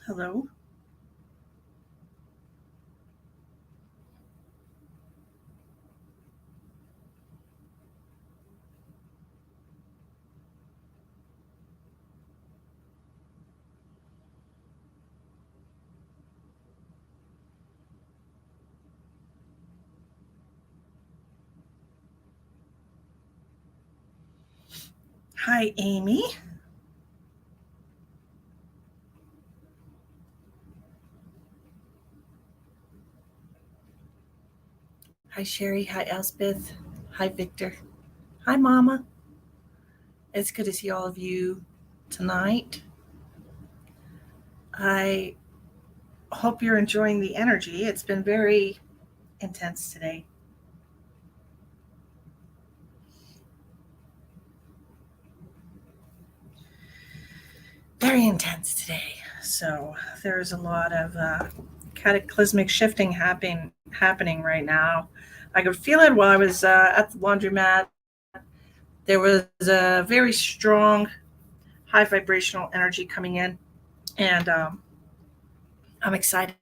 Hello. Hi, Amy. Hi, Sherry. Hi, Elspeth. Hi, Victor. Hi, Mama. It's good to see all of you tonight. I hope you're enjoying the energy. It's been very intense today. Very intense today. So there's a lot of cataclysmic shifting happening right now. I could feel it while I was at the laundromat. There was a very strong, high vibrational energy coming in, and I'm excited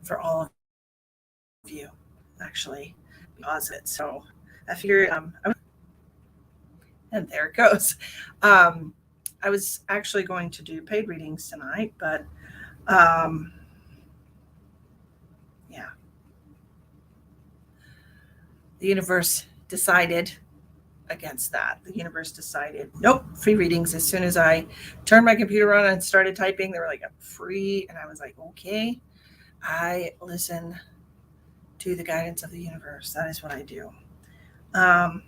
for all of you, actually, because it. So I figured, and there it goes. Um, I was actually going to do paid readings tonight, but um, yeah, the universe decided against that. The universe decided, nope, free readings. As soon as I turned my computer on and started typing, they were like, free. And I was like, okay, I listen to the guidance of the universe. That is what I do. Um,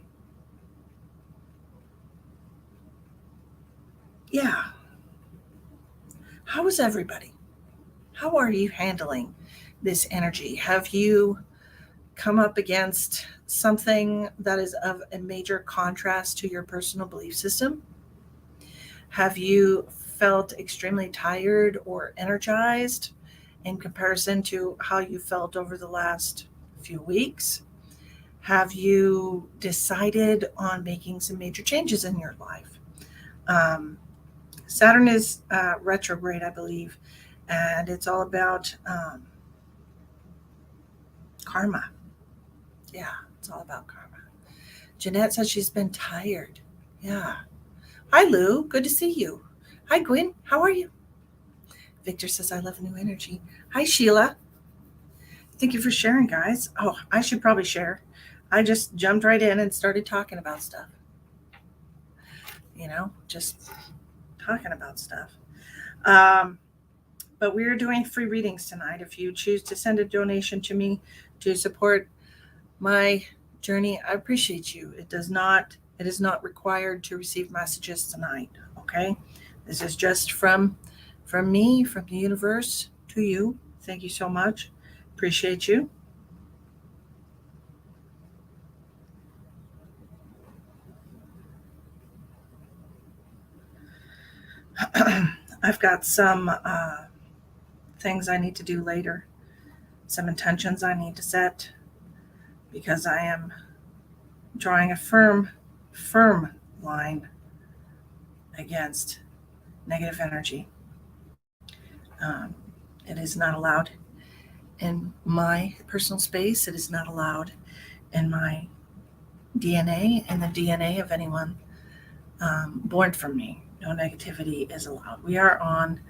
yeah. How is everybody? How are you handling this energy? Have you come up against something that is of a major contrast to your personal belief system? Have you felt extremely tired or energized in comparison to how you felt over the last few weeks? Have you decided on making some major changes in your life? Um, Saturn is retrograde, I believe, and it's all about karma. Yeah, it's all about karma. Jeanette says she's been tired. Yeah. Hi, Lou. Good to see you. Hi, Gwen. How are you? Victor says, I love new energy. Hi, Sheila. Thank you for sharing, guys. Oh, I should probably share. I just jumped right in and started talking about stuff, just talking about stuff. Um, but we are doing free readings tonight. If you choose to send a donation to me to support my journey, I appreciate you. It is not required to receive messages tonight. Okay. This is just from me, from the universe to you. Thank you so much. Appreciate you. I've got some things I need to do later, some intentions I need to set because I am drawing a firm line against negative energy. Um, it is not allowed in my personal space. It is not allowed in my DNA and the DNA of anyone born from me. No negativity is allowed. We are on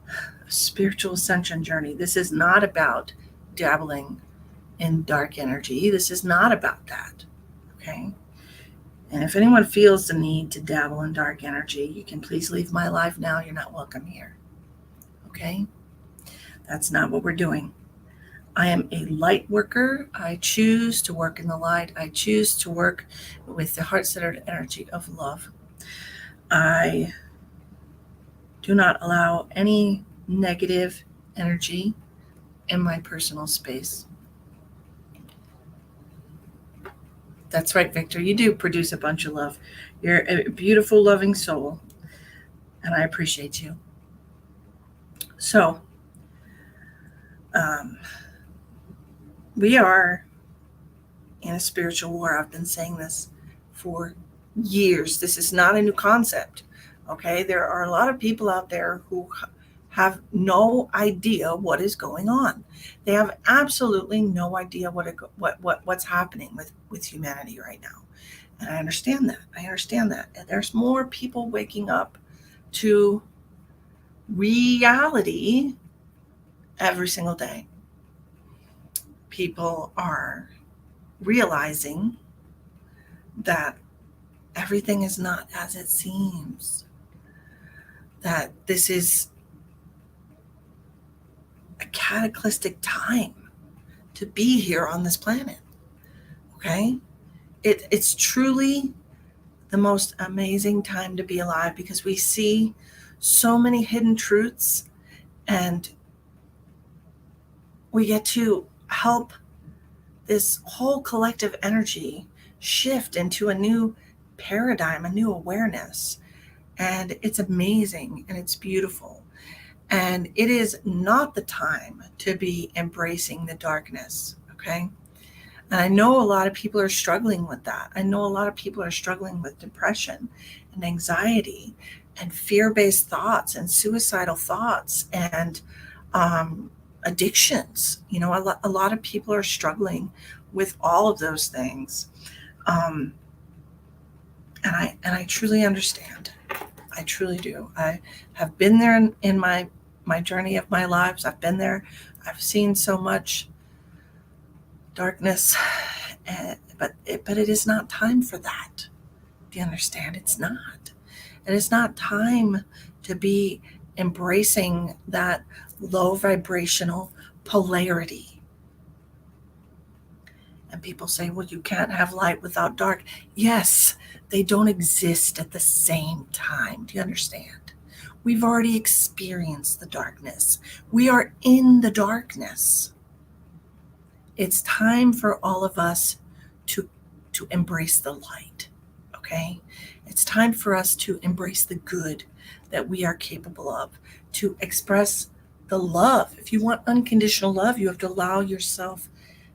a spiritual ascension journey. This is not about dabbling in dark energy. This is not about that. Okay. And if anyone feels the need to dabble in dark energy, you can please leave my life now. You're not welcome here. Okay. That's not what we're doing. I am a light worker. I choose to work in the light. I choose to work with the heart centered energy of love. I do not allow any negative energy in my personal space. That's right, Victor. You do produce a bunch of love. You're a beautiful, loving soul, and I appreciate you. So, um, we are in a spiritual war. I've been saying this for years. This is not a new concept. Okay, there are a lot of people out there who have no idea what is going on. They have absolutely no idea what's happening with humanity right now. And I understand that. I understand that. And there's more people waking up to reality every single day. People are realizing that everything is not as it seems, that this is a cataclysmic time to be here on this planet. Okay? It's truly the most amazing time to be alive because we see so many hidden truths, and we get to help this whole collective energy shift into a new paradigm, a new awareness. And it's amazing and it's beautiful. And it is not the time to be embracing the darkness, okay? And I know a lot of people are struggling with that. I know a lot of people are struggling with depression and anxiety and fear-based thoughts and suicidal thoughts and addictions. You know, a lot of people are struggling with all of those things. Um, and I truly understand. I truly do. I have been there in my journey of my lives. I've been there. I've seen so much darkness, but it is not time for that. Do you understand? It's not. It is not time to be embracing that low vibrational polarity. And people say, well, you can't have light without dark. Yes, they don't exist at the same time. Do you understand? We've already experienced the darkness. We are in the darkness. It's time for all of us to embrace the light, okay? It's time for us to embrace the good that we are capable of, to express the love. If you want unconditional love, you have to allow yourself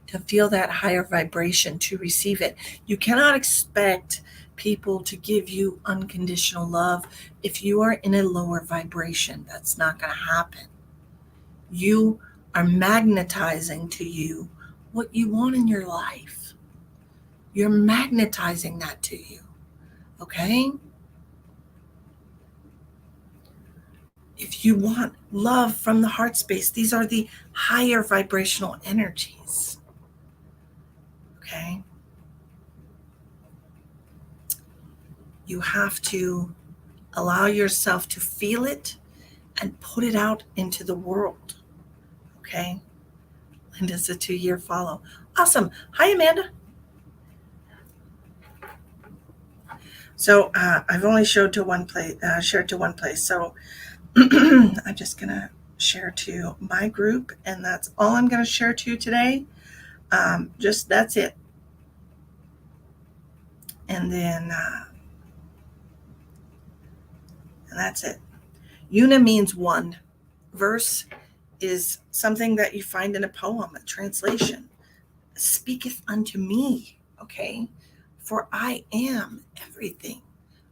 to feel that higher vibration, to receive it. You cannot expect people to give you unconditional love if you are in a lower vibration. That's not going to happen. You are magnetizing to you what you want in your life. You're magnetizing that to you. Okay? If you want love from the heart space, these are the higher vibrational energies. Okay? You have to allow yourself to feel it and put it out into the world. Okay? Linda's a 2-year follow. Awesome. Hi, Amanda. So I've only shared to one place. So I'm just going to share to my group, and that's all I'm going to share to you today. That's it. And then, and that's it. Una means one. Verse is something that you find in a poem, a translation. Speaketh unto me, okay? For I am everything.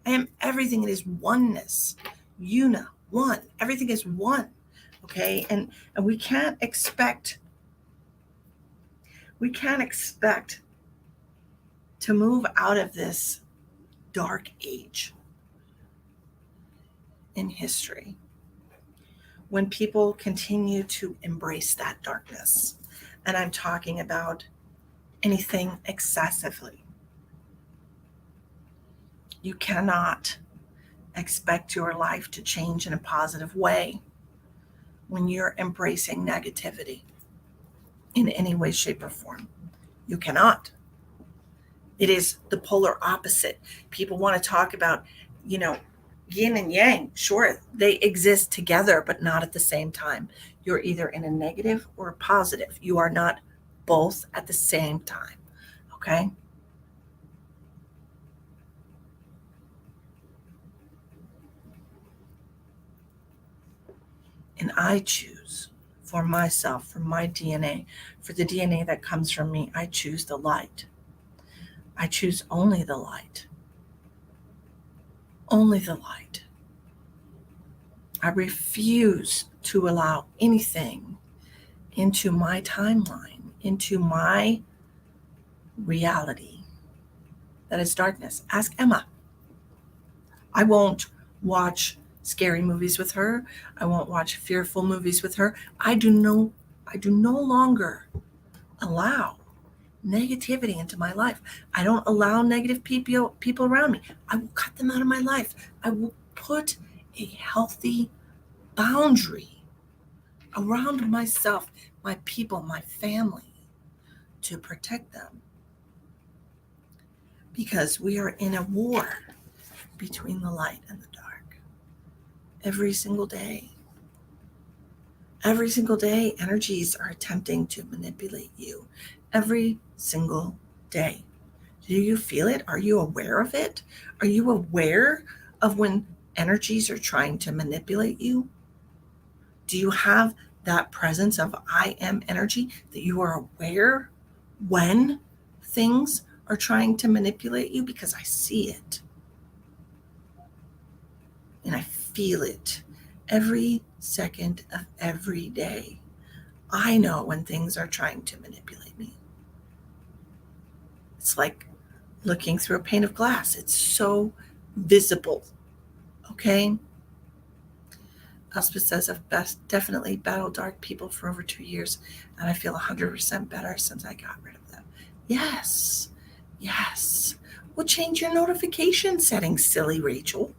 I am everything. It is oneness. Una, one. Everything is one, okay? And we can't expect to move out of this dark age in history when people continue to embrace that darkness. And I'm talking about anything excessively. You cannot expect your life to change in a positive way when you're embracing negativity in any way, shape, or form. You cannot. It is the polar opposite. People want to talk about, yin and yang. Sure, they exist together, but not at the same time. You're either in a negative or a positive. You are not both at the same time. Okay? And I choose for myself, for my DNA, for the DNA that comes from me, I choose the light. I choose only the light. Only the light. I refuse to allow anything into my timeline, into my reality that is darkness. Ask Emma. I won't watch scary movies with her. I won't watch fearful movies with her. I do no longer allow negativity into my life. I don't allow negative people around me. I will cut them out of my life. I will put a healthy boundary around myself, my people, my family, to protect them. Because we are in a war between the light and the dark. Every single day. Every single day, energies are attempting to manipulate you. Every single day. Do you feel it? Are you aware of it? Are you aware of when energies are trying to manipulate you? Do you have that presence of I am energy that you are aware when things are trying to manipulate you? Because I see it. And I feel it every second of every day. I know when things are trying to manipulate me. It's like looking through a pane of glass. It's so visible. Okay? Elspeth says, I've definitely battled dark people for over 2 years, and I feel 100% better since I got rid of them. Yes. Yes. Well, change your notification settings, silly Rachel.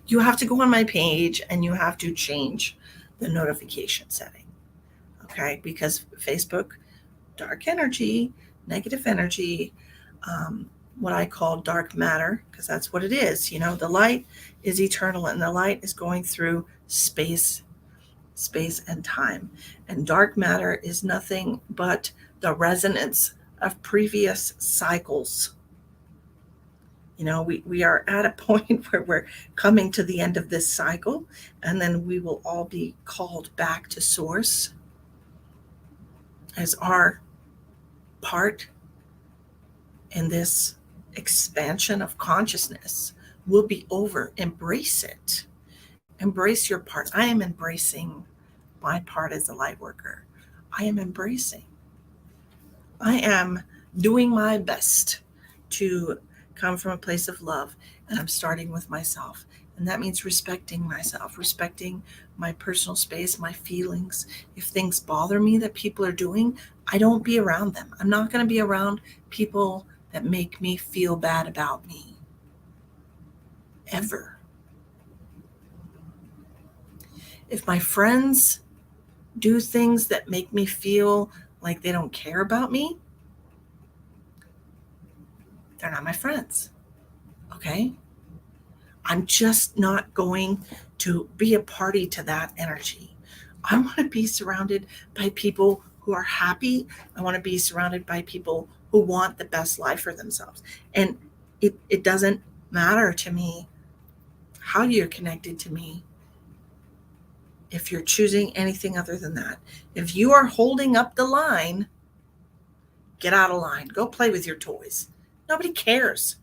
You have to go on my page and you have to change the notification setting. Okay? Because Facebook, dark energy, negative energy, what I call dark matter, because that's what it is. You know, the light is eternal and the light is going through space and time. And dark matter is nothing but the resonance of previous cycles. You know, we are at a point where we're coming to the end of this cycle, and then we will all be called back to source as our part in this expansion of consciousness will be over. Embrace it. Embrace your part. I am embracing my part as a light worker. I am embracing. I am doing my best to come from a place of love, and I'm starting with myself. And that means respecting myself, respecting my personal space, my feelings. If things bother me that people are doing, I don't be around them. I'm not going to be around people that make me feel bad about me. Ever. If my friends do things that make me feel like they don't care about me, they're not my friends. Okay? I'm just not going to be a party to that energy. I want to be surrounded by people who are happy. I want to be surrounded by people who want the best life for themselves. And it doesn't matter to me how you're connected to me if you're choosing anything other than that. If you are holding up the line, get out of line. Go play with your toys. Nobody cares.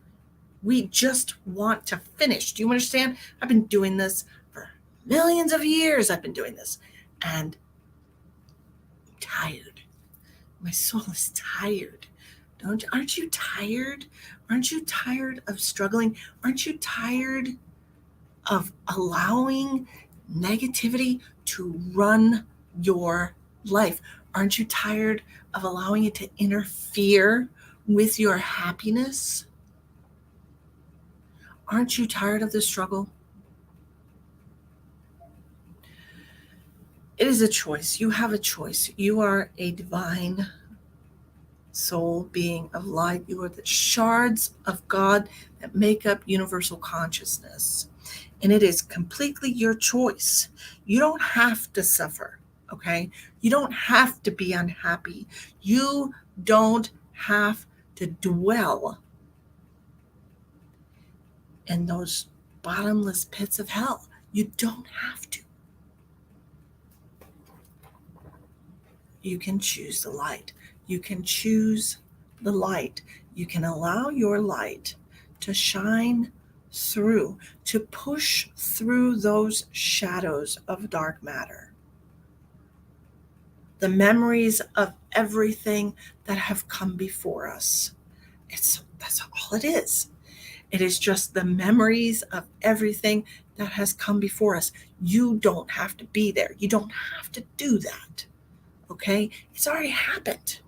We just want to finish. Do you understand? I've been doing this for millions of years. I've been doing this. And I'm tired. My soul is tired. Aren't you tired? Aren't you tired of struggling? Aren't you tired of allowing negativity to run your life? Aren't you tired of allowing it to interfere with your happiness? Aren't you tired of the struggle? It is a choice. You have a choice. You are a divine soul being of light. You are the shards of God that make up universal consciousness. And it is completely your choice. You don't have to suffer, okay? You don't have to be unhappy. You don't have to dwell in those bottomless pits of hell. You don't have to. You can choose the light. You can choose the light. You can allow your light to shine through, to push through those shadows of dark matter. The memories of everything that have come before us. That's all it is. It is just the memories of everything that has come before us. You don't have to be there. You don't have to do that. Okay? It's already happened.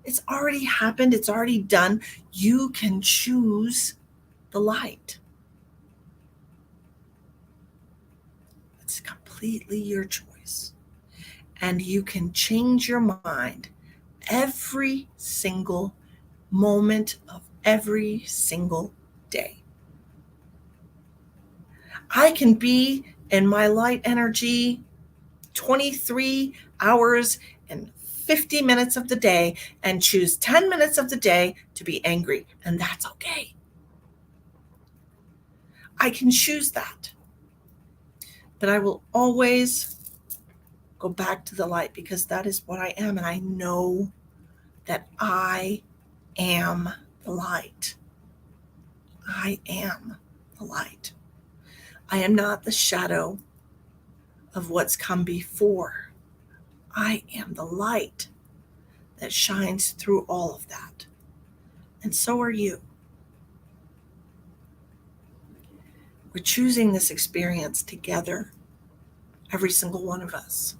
It's already happened. It's already done. You can choose the light. It's completely your choice. And you can change your mind every single moment of every single day. I can be in my light energy 23 hours and 50 minutes of the day and choose 10 minutes of the day to be angry, and that's okay. I can choose that. But I will always go back to the light because that is what I am, and I know that I am the light. I am the light. I am not the shadow of what's come before. I am the light that shines through all of that. And so are you. We're choosing this experience together, every single one of us.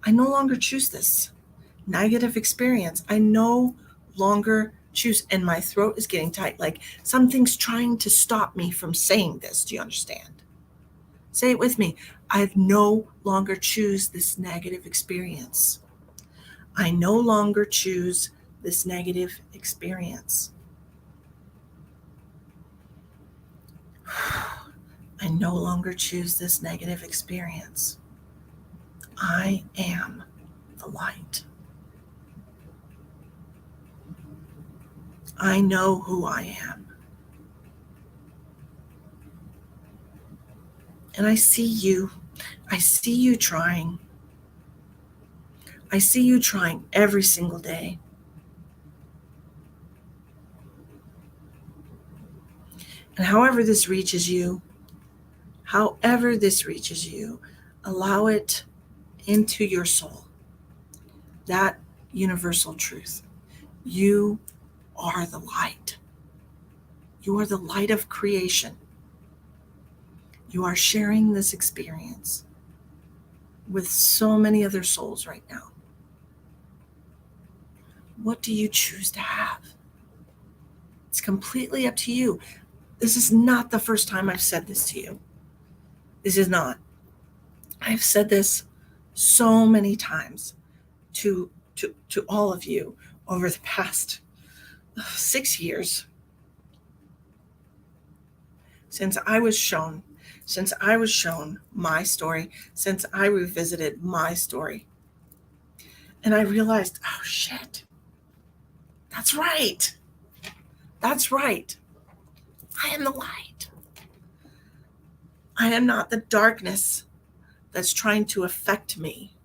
I no longer choose this negative experience. I no longer choose, and my throat is getting tight. Like something's trying to stop me from saying this. Do you understand? Say it with me. I no longer choose this negative experience. I no longer choose this negative experience. I no longer choose this negative experience. I am the light. I know who I am. And I see you. I see you trying. I see you trying every single day. And however this reaches you, allow it into your soul. That universal truth. You are the light. You are the light of creation. You are sharing this experience with so many other souls right now. What do you choose to have? It's completely up to you. This is not the first time I've said this to you. This is not. I've said this so many times to all of you over the past 6 years since I was shown my story, since I revisited my story. And I realized, oh shit, that's right. That's right. I am the light. I am not the darkness that's trying to affect me.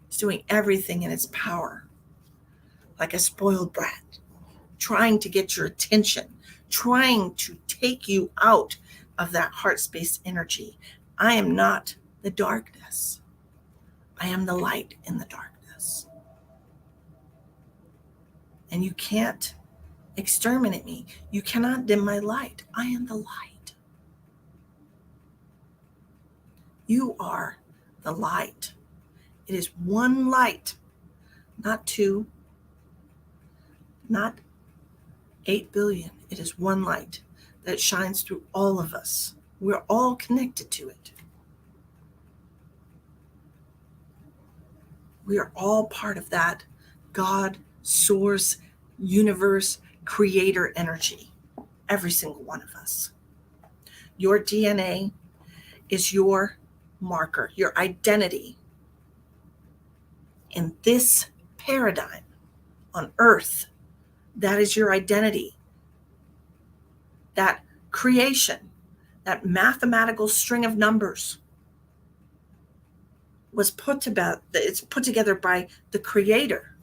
It's doing everything in its power, like a spoiled brat, trying to get your attention, trying to take you out of that heart space energy. I am not the darkness. I am the light in the darkness. And you can't exterminate me. You cannot dim my light. I am the light. You are the light. It is one light, not two, not 8 billion. It is one light that shines through all of us. We're all connected to it. We are all part of that God, source, universe, creator energy. Every single one of us. Your DNA is your marker, your identity in this paradigm on Earth. That is your identity. That creation, that mathematical string of numbers was put together by the creator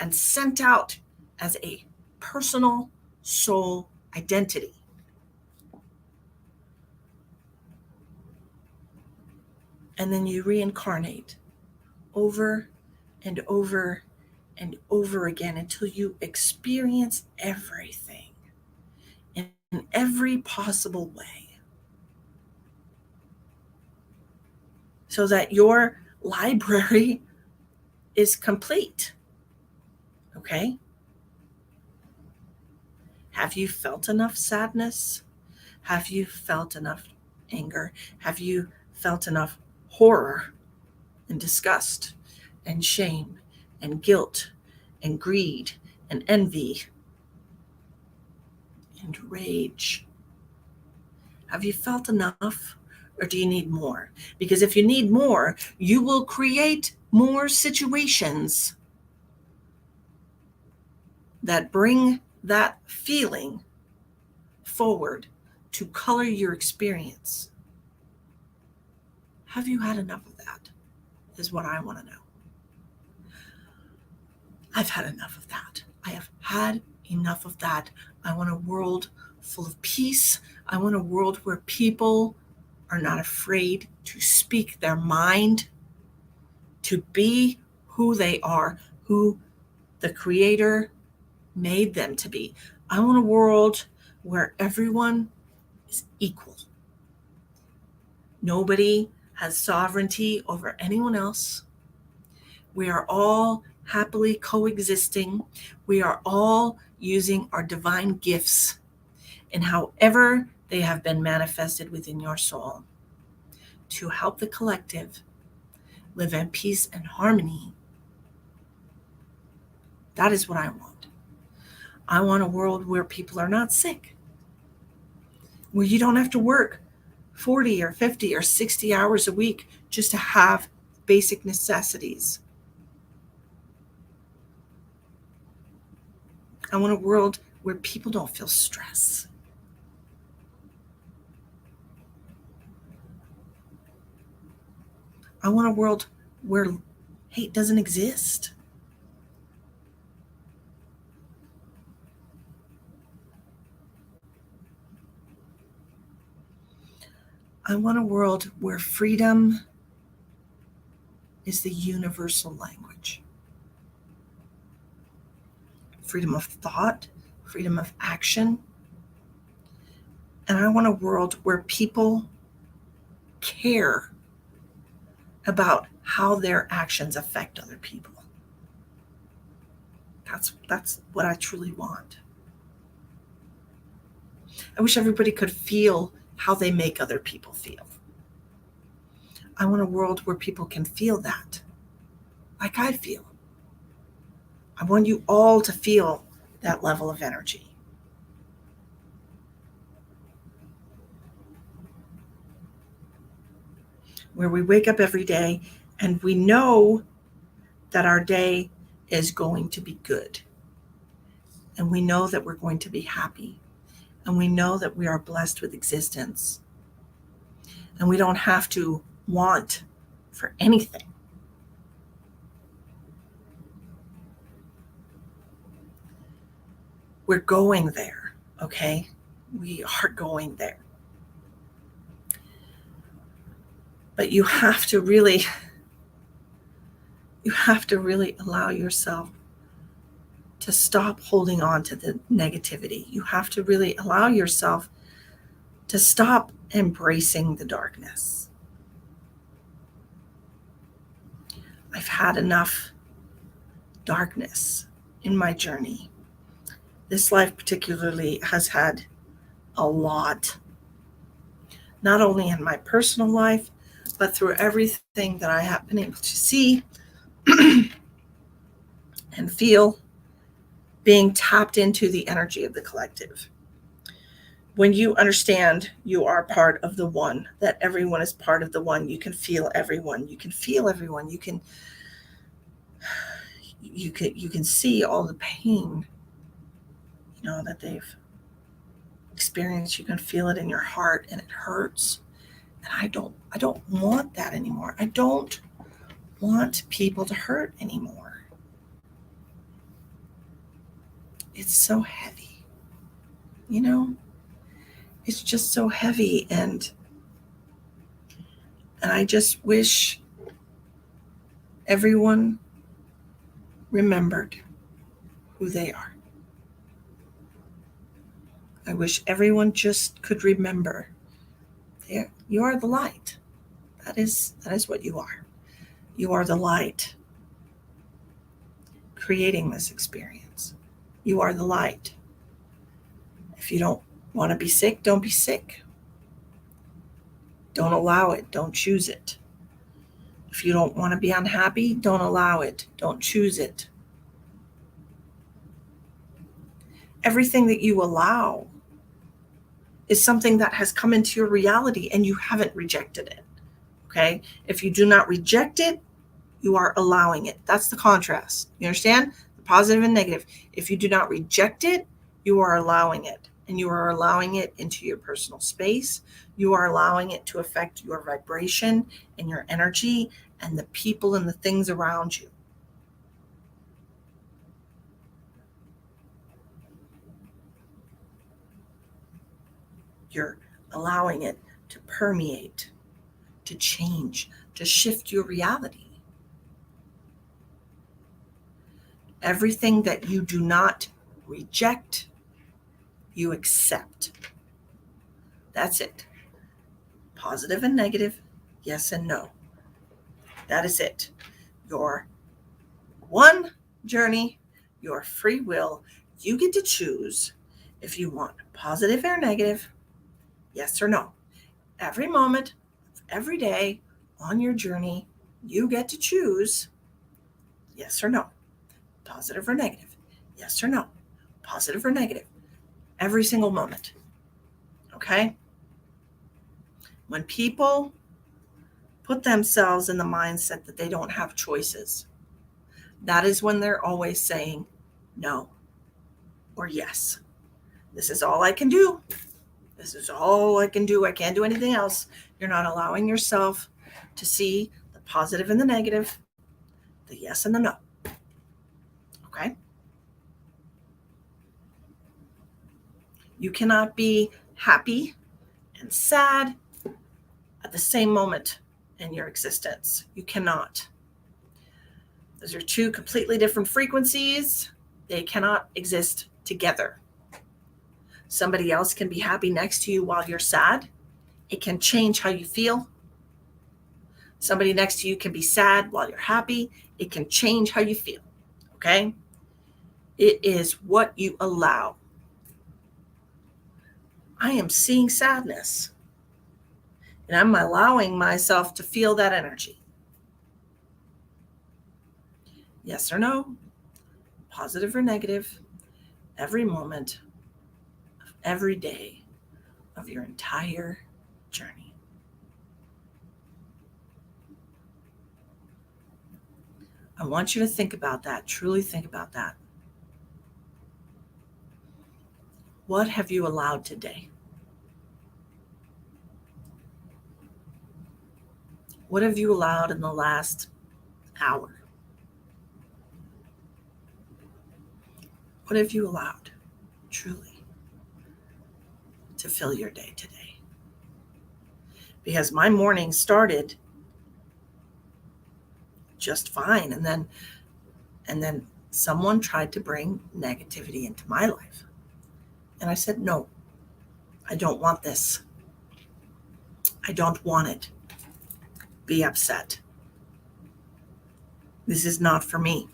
and sent out as a personal soul identity. And then you reincarnate over and over and over again until you experience everything in every possible way, so that your library is complete. Okay? Have you felt enough sadness? Have you felt enough anger? Have you felt enough horror and disgust and shame and guilt and greed and envy and rage? Have you felt enough, or do you need more? Because if you need more, you will create more situations that bring that feeling forward to color your experience. Have you had enough of that? Is what I want to know. I've had enough of that. I have had enough of that. I want a world full of peace. I want a world where people are not afraid to speak their mind, to be who they are, who the Creator made them to be. I want a world where everyone is equal. Nobody has sovereignty over anyone else. We are all happily coexisting. We are all using our divine gifts in however they have been manifested within your soul to help the collective live in peace and harmony. That is what I want. I want a world where people are not sick, where you don't have to work 40 or 50 or 60 hours a week just to have basic necessities. I want a world where people don't feel stress. I want a world where hate doesn't exist. I want a world where freedom is the universal language. Freedom of thought, freedom of action. And I want a world where people care about how their actions affect other people. That's what I truly want. I wish everybody could feel how they make other people feel. I want a world where people can feel that, like I feel. I want you all to feel that level of energy. Where we wake up every day and we know that our day is going to be good. And we know that we're going to be happy. And we know that we are blessed with existence. And we don't have to want for anything. We're going there, okay? We are going there. But you have to really allow yourself to stop holding on to the negativity. You have to really allow yourself to stop embracing the darkness. I've had enough darkness in my journey. This life particularly has had a lot, not only in my personal life, but through everything that I have been able to see and feel, being tapped into the energy of the collective. When you understand you are part of the one, that everyone is part of the one, you can feel everyone. You can feel everyone. You can see all the pain, that they've experienced. You can feel it in your heart, and it hurts. And I don't want that anymore. I don't want people to hurt anymore. It's so heavy. it's just so heavy, and I just wish everyone remembered who they are. I wish everyone just could remember you are the light. That is what you are. You are the light creating this experience. You are the light. If you don't want to be sick, don't be sick. Don't allow it. Don't choose it. If you don't want to be unhappy, don't allow it. Don't choose it. Everything that you allow is something that has come into your reality and you haven't rejected it. Okay? If you do not reject it, you are allowing it. That's the contrast. You understand? The positive and negative. If you do not reject it, you are allowing it. And you are allowing it into your personal space. You are allowing it to affect your vibration and your energy and the people and the things around you. You're allowing it to permeate, to change, to shift your reality. Everything that you do not reject, you accept. That's it. Positive and negative, yes and no. That is it. Your one journey, your free will. You get to choose if you want positive or negative, yes or no. Every moment, every day on your journey, you get to choose yes or no. Positive or negative, yes or no. Positive or negative. Every single moment. Okay? When people put themselves in the mindset that they don't have choices, that is when they're always saying no or yes. This is all I can do. This is all I can do. I can't do anything else. You're not allowing yourself to see the positive and the negative, the yes and the no. Okay? You cannot be happy and sad at the same moment in your existence. You cannot. Those are two completely different frequencies. They cannot exist together. Somebody else can be happy next to you while you're sad. It can change how you feel. Somebody next to you can be sad while you're happy. It can change how you feel. Okay? It is what you allow. I am seeing sadness, and I'm allowing myself to feel that energy. Yes or no, positive or negative, every moment of every day of your entire journey. I want you to think about that, truly think about that. What have you allowed today? What have you allowed in the last hour? What have you allowed, truly, to fill your day today? Because my morning started just fine, and then someone tried to bring negativity into my life. And I said, no, I don't want this. I don't want it. Be upset. This is not for me.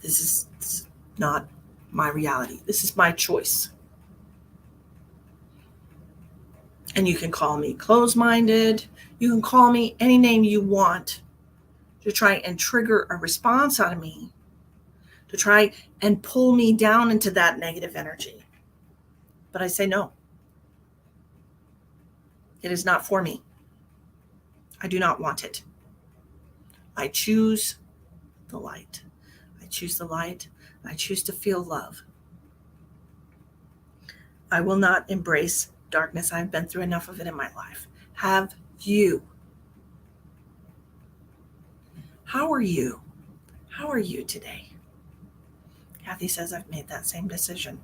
This is not my reality. This is my choice. And you can call me closed-minded. You can call me any name you want to try and trigger a response out of me, to try and pull me down into that negative energy. But I say no. It is not for me. I do not want it. I choose the light. I choose the light. I choose to feel love. I will not embrace darkness. I've been through enough of it in my life. Have you? How are you? How are you today? Kathy says I've made that same decision.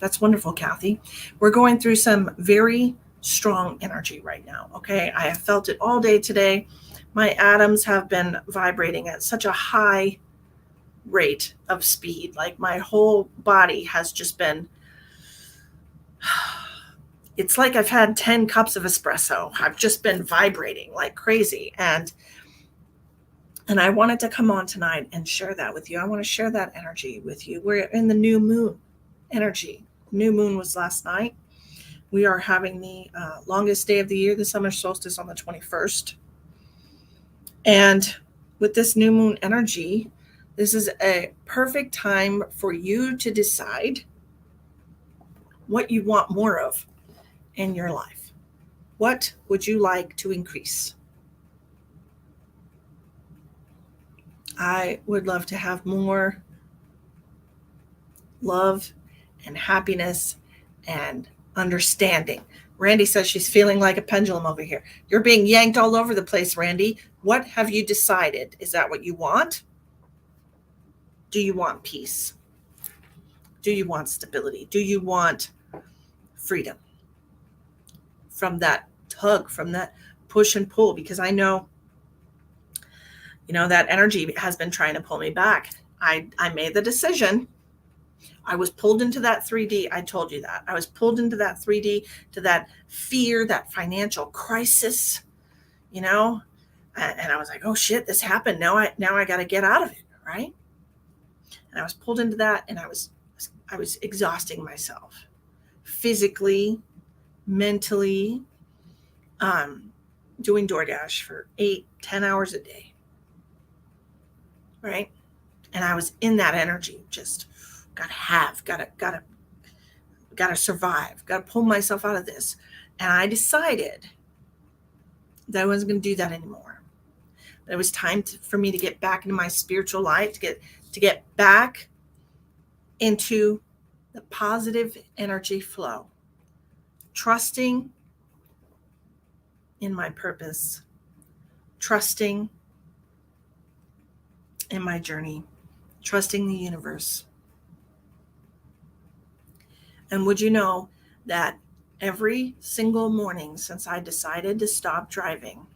That's wonderful, Kathy. We're going through some very strong energy right now. Okay. I have felt it all day today. My atoms have been vibrating at such a high rate of speed. Like my whole body has just been, it's like I've had 10 cups of espresso. I've just been vibrating like crazy. And I wanted to come on tonight and share that with you. I want to share that energy with you. We're in the new moon energy. New moon was last night. We are having the longest day of the year, the summer solstice, on the 21st. And with this new moon energy, this is a perfect time for you to decide what you want more of in your life. What would you like to increase? I would love to have more love and happiness and understanding. Randy says she's feeling like a pendulum over here. You're being yanked all over the place, Randy. What have you decided? Is that what you want? Do you want peace? Do you want stability? Do you want freedom from that tug, from that push and pull? Because I know, that energy has been trying to pull me back. I made the decision. I was pulled into that 3D. I told you that. I was pulled into that 3D, to that fear, that financial crisis, and I was like, oh shit, this happened. Now I got to get out of it. Right. And I was pulled into that, and I was exhausting myself physically, mentally, doing DoorDash for 8-10 hours a day. Right. And I was in that energy, just gotta survive, gotta pull myself out of this. And I decided that I wasn't going to do that anymore. That it was time for me to get back into my spiritual life, to get back into the positive energy flow, trusting in my purpose, trusting in my journey, trusting the universe. And would you know that every single morning since I decided to stop driving,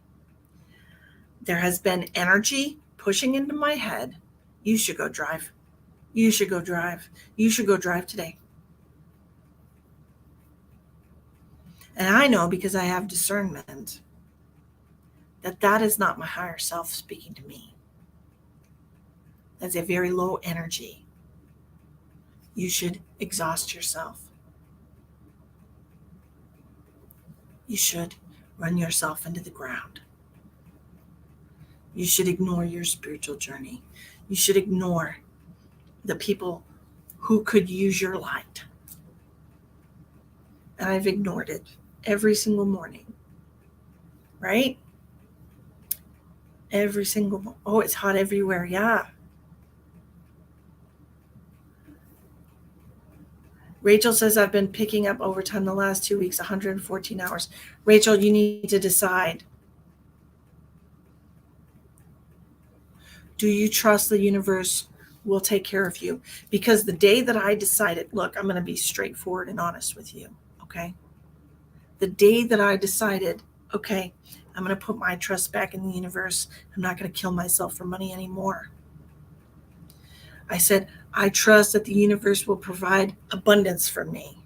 there has been energy pushing into my head. You should go drive. You should go drive. You should go drive today. And I know, because I have discernment, that is not my higher self speaking to me. That's a very low energy. You should exhaust yourself. You should run yourself into the ground. You should ignore your spiritual journey. You should ignore the people who could use your light. And I've ignored it every single morning. Right? Every single, oh, it's hot everywhere. Yeah. Rachel says, I've been picking up overtime the last 2 weeks, 114 hours. Rachel, you need to decide. Do you trust the universe will take care of you? Because the day that I decided, look, I'm going to be straightforward and honest with you, okay? The day that I decided, okay, I'm going to put my trust back in the universe. I'm not going to kill myself for money anymore. I said, I trust that the universe will provide abundance for me.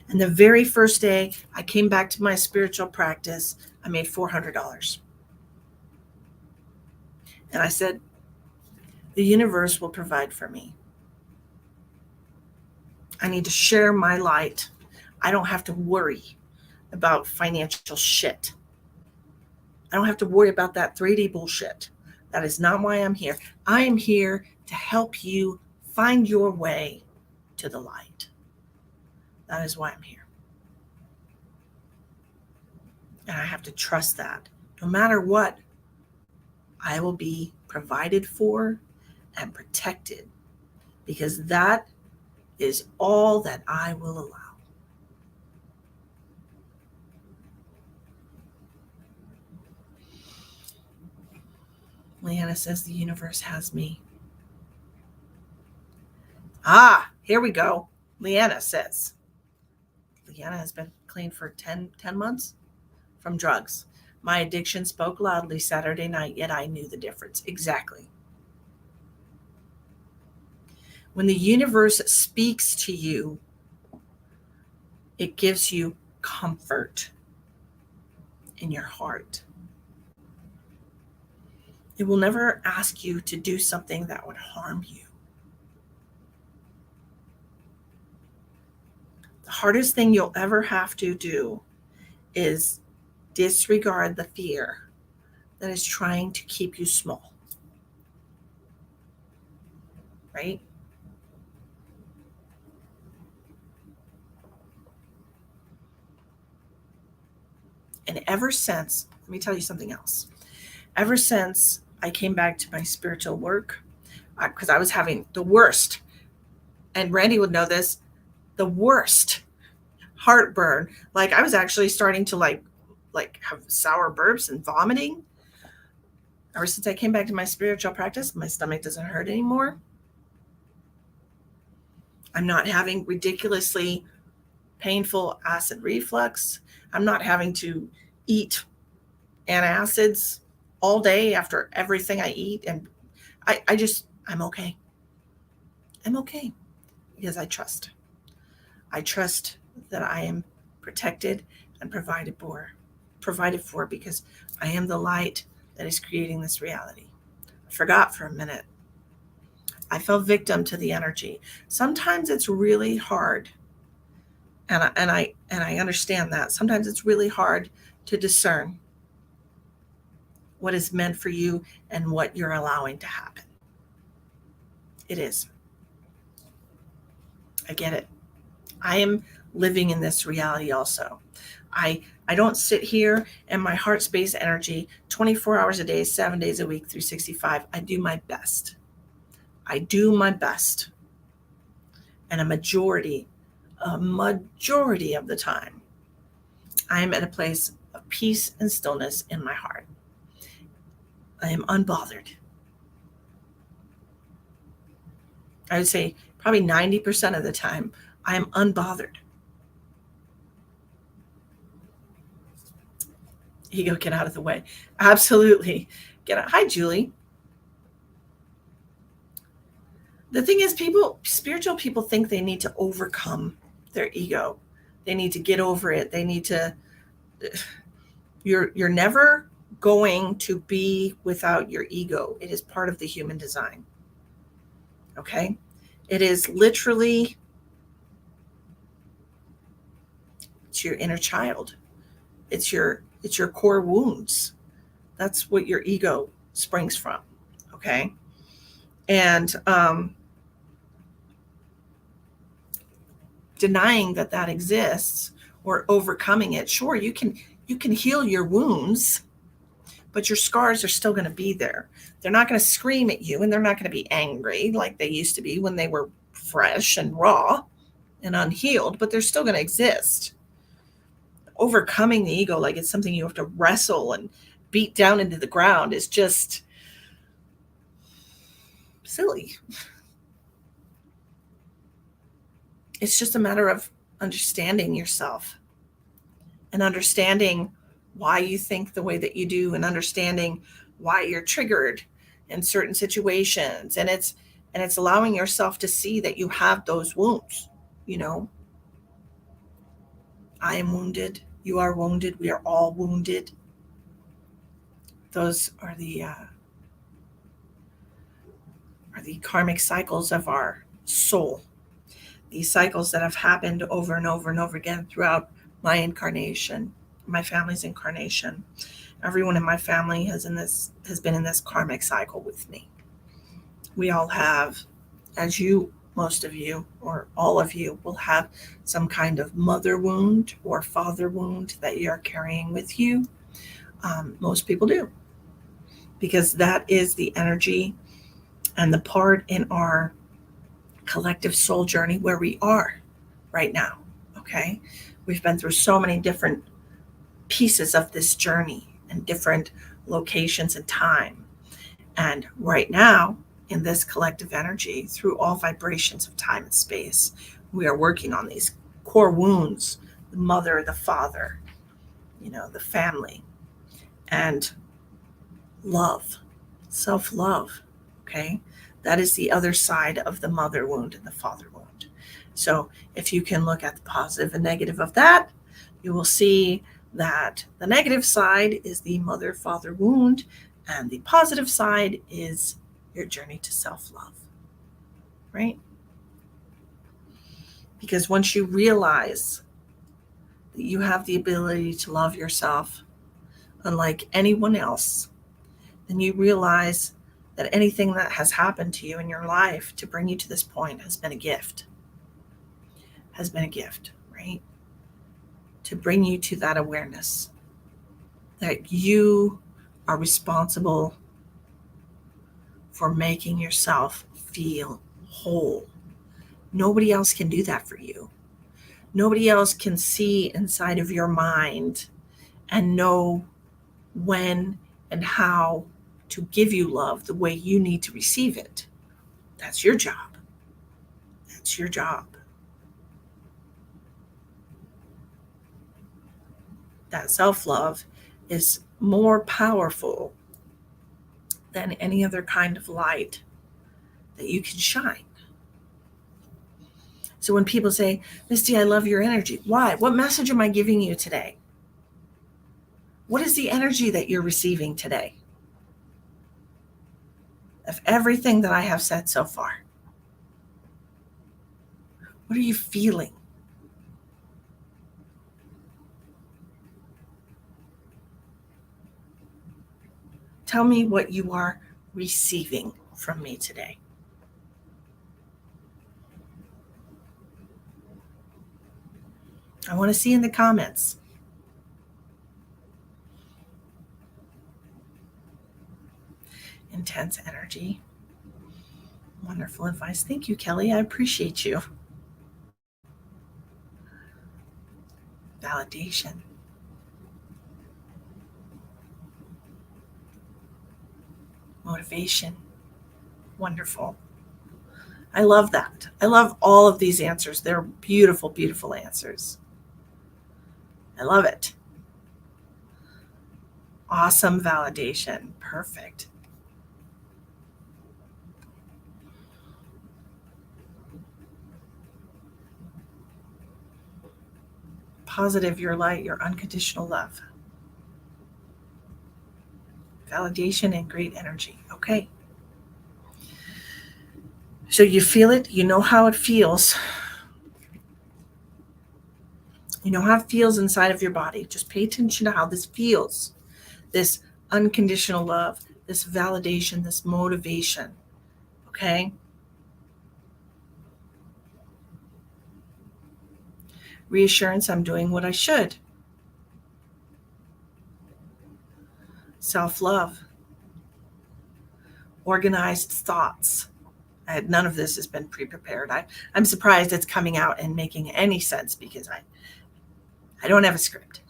And the very first day I came back to my spiritual practice, I made $400. And I said, the universe will provide for me. I need to share my light. I don't have to worry about financial shit. I don't have to worry about that 3D bullshit. That is not why I'm here. I am here to help you find your way to the light. That is why I'm here. And I have to trust that no matter what, I will be provided for and protected, because that is all that I will allow. Leanna says the universe has me. Ah, here we go. Leanna says, Leanna has been clean for 10 months from drugs. My addiction spoke loudly Saturday night, yet I knew the difference. Exactly. When the universe speaks to you, it gives you comfort in your heart. It will never ask you to do something that would harm you. The hardest thing you'll ever have to do is disregard the fear that is trying to keep you small. Right? And ever since, let me tell you something else. Ever since I came back to my spiritual work, because I was having the worst, and Randy would know this, the worst heartburn. Like I was actually starting to like have sour burps and vomiting. Ever since I came back to my spiritual practice, my stomach doesn't hurt anymore. I'm not having ridiculously painful acid reflux. I'm not having to eat antacids all day after everything I eat. And I'm okay. I'm okay because I trust. I trust that I am protected and provided for because I am the light that is creating this reality. I forgot for a minute. I fell victim to the energy. Sometimes it's really hard, and I understand that. Sometimes it's really hard to discern what is meant for you and what you're allowing to happen. It is. I get it. I am living in this reality also. I don't sit here in my heart space energy 24 hours a day, 7 days a week, 365. I do my best. I do my best. And a majority of the time, I'm at a place of peace and stillness in my heart. I am unbothered. I would say probably 90% of the time, I am unbothered. Ego, get out of the way. Absolutely. Get out. Hi, Julie. The thing is, spiritual people think they need to overcome their ego. They need to get over it. They need to, you're never going to be without your ego. It is part of the human design. Okay? It is literally, it's your inner child. It's your core wounds. That's what your ego springs from. Okay? And denying that exists or overcoming it, sure, you can heal your wounds, but your scars are still going to be there. They're not going to scream at you, and they're not going to be angry like they used to be when they were fresh and raw and unhealed, but they're still going to exist. Overcoming the ego like it's something you have to wrestle and beat down into the ground is just silly. It's just a matter of understanding yourself and understanding why you think the way that you do and understanding why you're triggered in certain situations. And it's allowing yourself to see that you have those wounds. You know, I am wounded. You are wounded. We are all wounded. Those are the karmic cycles of our soul. These cycles that have happened over and over and over again throughout my incarnation, my family's incarnation. Everyone in my family has been in this karmic cycle with me. We all have, as most of you, or all of you, will have some kind of mother wound or father wound that you're carrying with you. Most people do, because that is the energy and the part in our collective soul journey where we are right now. Okay, we've been through so many different pieces of this journey and different locations and time, and right now in this collective energy, through all vibrations of time and space, We are working on these core wounds, the mother, the father, the family, and love, self-love. Okay. That is the other side of the mother wound and the father wound. So if you can look at the positive and negative of that, you will see that the negative side is the mother father wound, and the positive side is your journey to self-love, right? Because once you realize that you have the ability to love yourself unlike anyone else, then you realize that anything that has happened to you in your life to bring you to this point has been a gift, right? To bring you to that awareness that you are responsible for making yourself feel whole. Nobody else can do that for you. Nobody else can see inside of your mind and know when and how to give you love the way you need to receive it. That's your job. That's your job. That self-love is more powerful than any other kind of light that you can shine. So when people say, Misty, I love your energy. Why? What message am I giving you today? What is the energy that you're receiving today? Of everything that I have said so far. What are you feeling? Tell me what you are receiving from me today. I want to see in the comments. Intense energy. Wonderful advice. Thank you, Kelly. I appreciate you. Validation. Motivation. Wonderful. I love that. I love all of these answers. They're beautiful, beautiful answers. I love it. Awesome validation. Perfect. Positive, your light, your unconditional love. Validation and great energy. Okay. So you feel it, you know how it feels. You know how it feels inside of your body. Just pay attention to how this feels. This unconditional love, this validation, this motivation. Okay? Reassurance, I'm doing what I should. Self-love. Organized thoughts. None of this has been pre-prepared. I'm surprised it's coming out and making any sense because I don't have a script.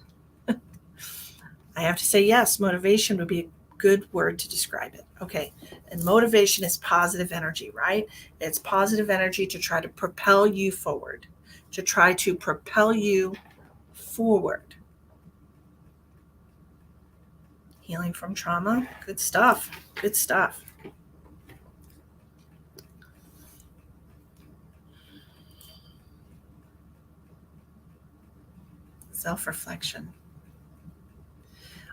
I have to say yes, motivation would be a good word to describe it. Okay. And motivation is positive energy, right? It's positive energy to try to propel you forward, to try to propel you forward. Healing from trauma. Good stuff. Good stuff. Self-reflection.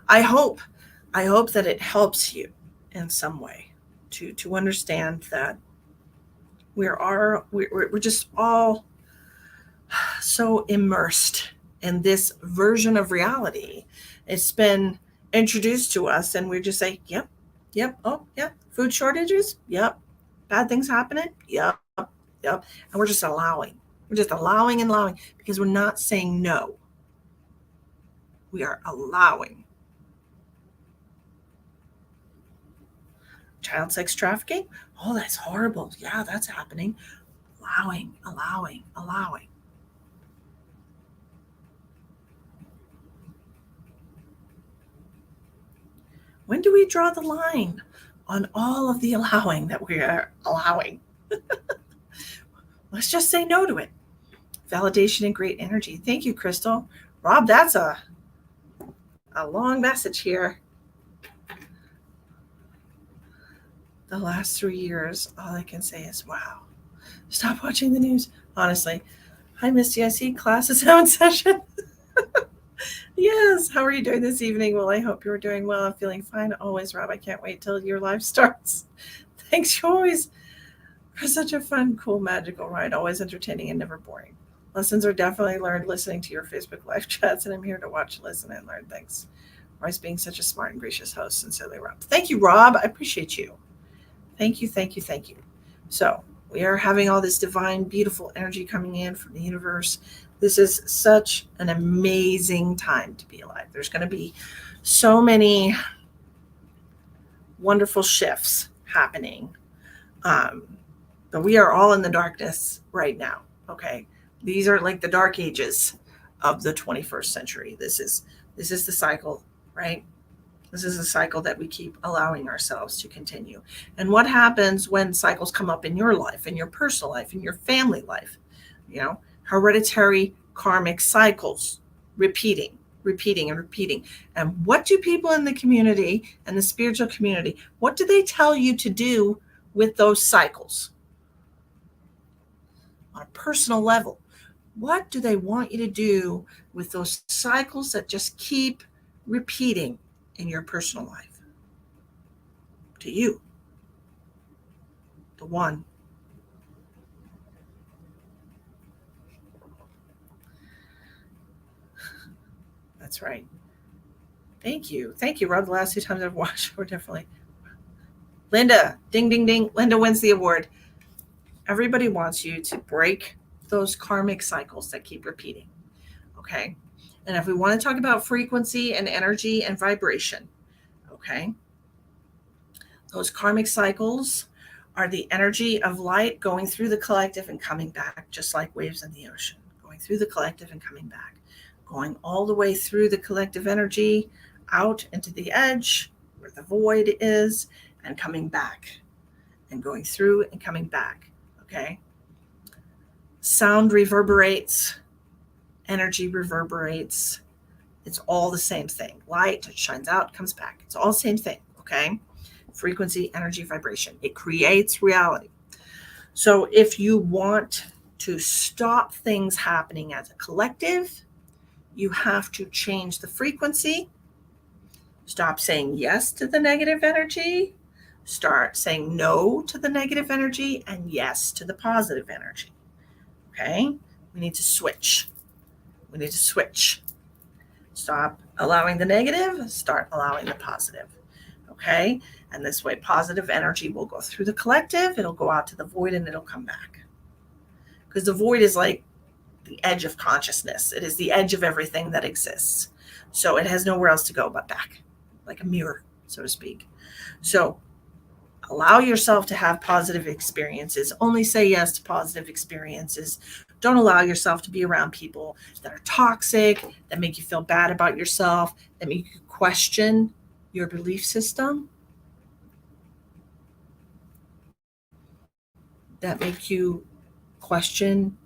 I hope that it helps you in some way to understand that we're just all so immersed in this version of reality. It's been introduced to us and we just say, yep, oh yeah, food shortages, yep, bad things happening, yep. And we're just allowing. We're just allowing and allowing because we're not saying no. We are allowing. Child sex trafficking? Oh, that's horrible. Yeah, that's happening. Allowing. When do we draw the line on all of the allowing that we are allowing? Let's just say no to it. validation and great energy. Thank you, Crystal. Rob, that's a long message here. The last 3 years, all I can say is, wow. Stop watching the news. Honestly. Hi, Misty. I see class is now in session. Yes. How are you doing this evening? Well, I hope you're doing well. I'm feeling fine always, Rob. I can't wait till your live starts. Thanks, you always for such a fun, cool, magical ride. Always entertaining and never boring. Lessons are definitely learned listening to your Facebook live chats, and I'm here to watch, listen, and learn. Thanks. Always being such a smart and gracious host. Sincerely, Rob. Thank you, Rob. I appreciate you. Thank you, thank you, thank you. So we are having all this divine, beautiful energy coming in from the universe. This is such an amazing time to be alive. There's going to be so many wonderful shifts happening. But we are all in the darkness right now. Okay. These are like the dark ages of the 21st century. This is the cycle, right? This is a cycle that we keep allowing ourselves to continue. And what happens when cycles come up in your life, in your personal life, in your family life? You know, hereditary karmic cycles, repeating. And what do people in the community and the spiritual community, what do they tell you to do with those cycles? On a personal level, what do they want you to do with those cycles that just keep repeating in your personal life? To you, the one. That's right. Thank you, Rob. The last 2 times I've watched were definitely Linda. Ding, ding, ding. Linda wins the award. Everybody wants you to break those karmic cycles that keep repeating. Okay. And if we want to talk about frequency and energy and vibration, okay, those karmic cycles are the energy of light going through the collective and coming back, just like waves in the ocean, going through the collective and coming back, going all the way through the collective energy out into the edge where the void is and coming back and going through and coming back. Okay. Sound reverberates, energy reverberates. It's all the same thing. Light shines out, comes back. It's all the same thing. Okay. Frequency, energy, vibration. It creates reality. So if you want to stop things happening as a collective, you have to change the frequency. Stop saying yes to the negative energy. Start saying no to the negative energy and yes to the positive energy. Okay? We need to switch. Stop allowing the negative, start allowing the positive. Okay? And this way, positive energy will go through the collective, it'll go out to the void, and it'll come back. Because the void is like the edge of consciousness. It is the edge of everything that exists. So it has nowhere else to go but back, like a mirror, so to speak. So allow yourself to have positive experiences. Only say yes to positive experiences. Don't allow yourself to be around people that are toxic, that make you feel bad about yourself, that make you question your belief system, that make you question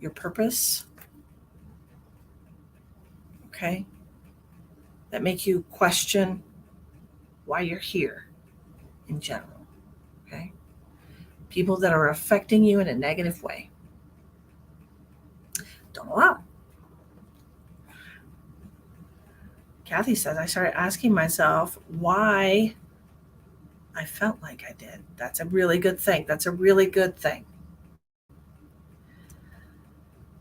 your purpose. Okay? That make you question why you're here in general. Okay? People that are affecting you in a negative way. Don't allow it. Kathy says, I started asking myself why I felt like I did. That's a really good thing.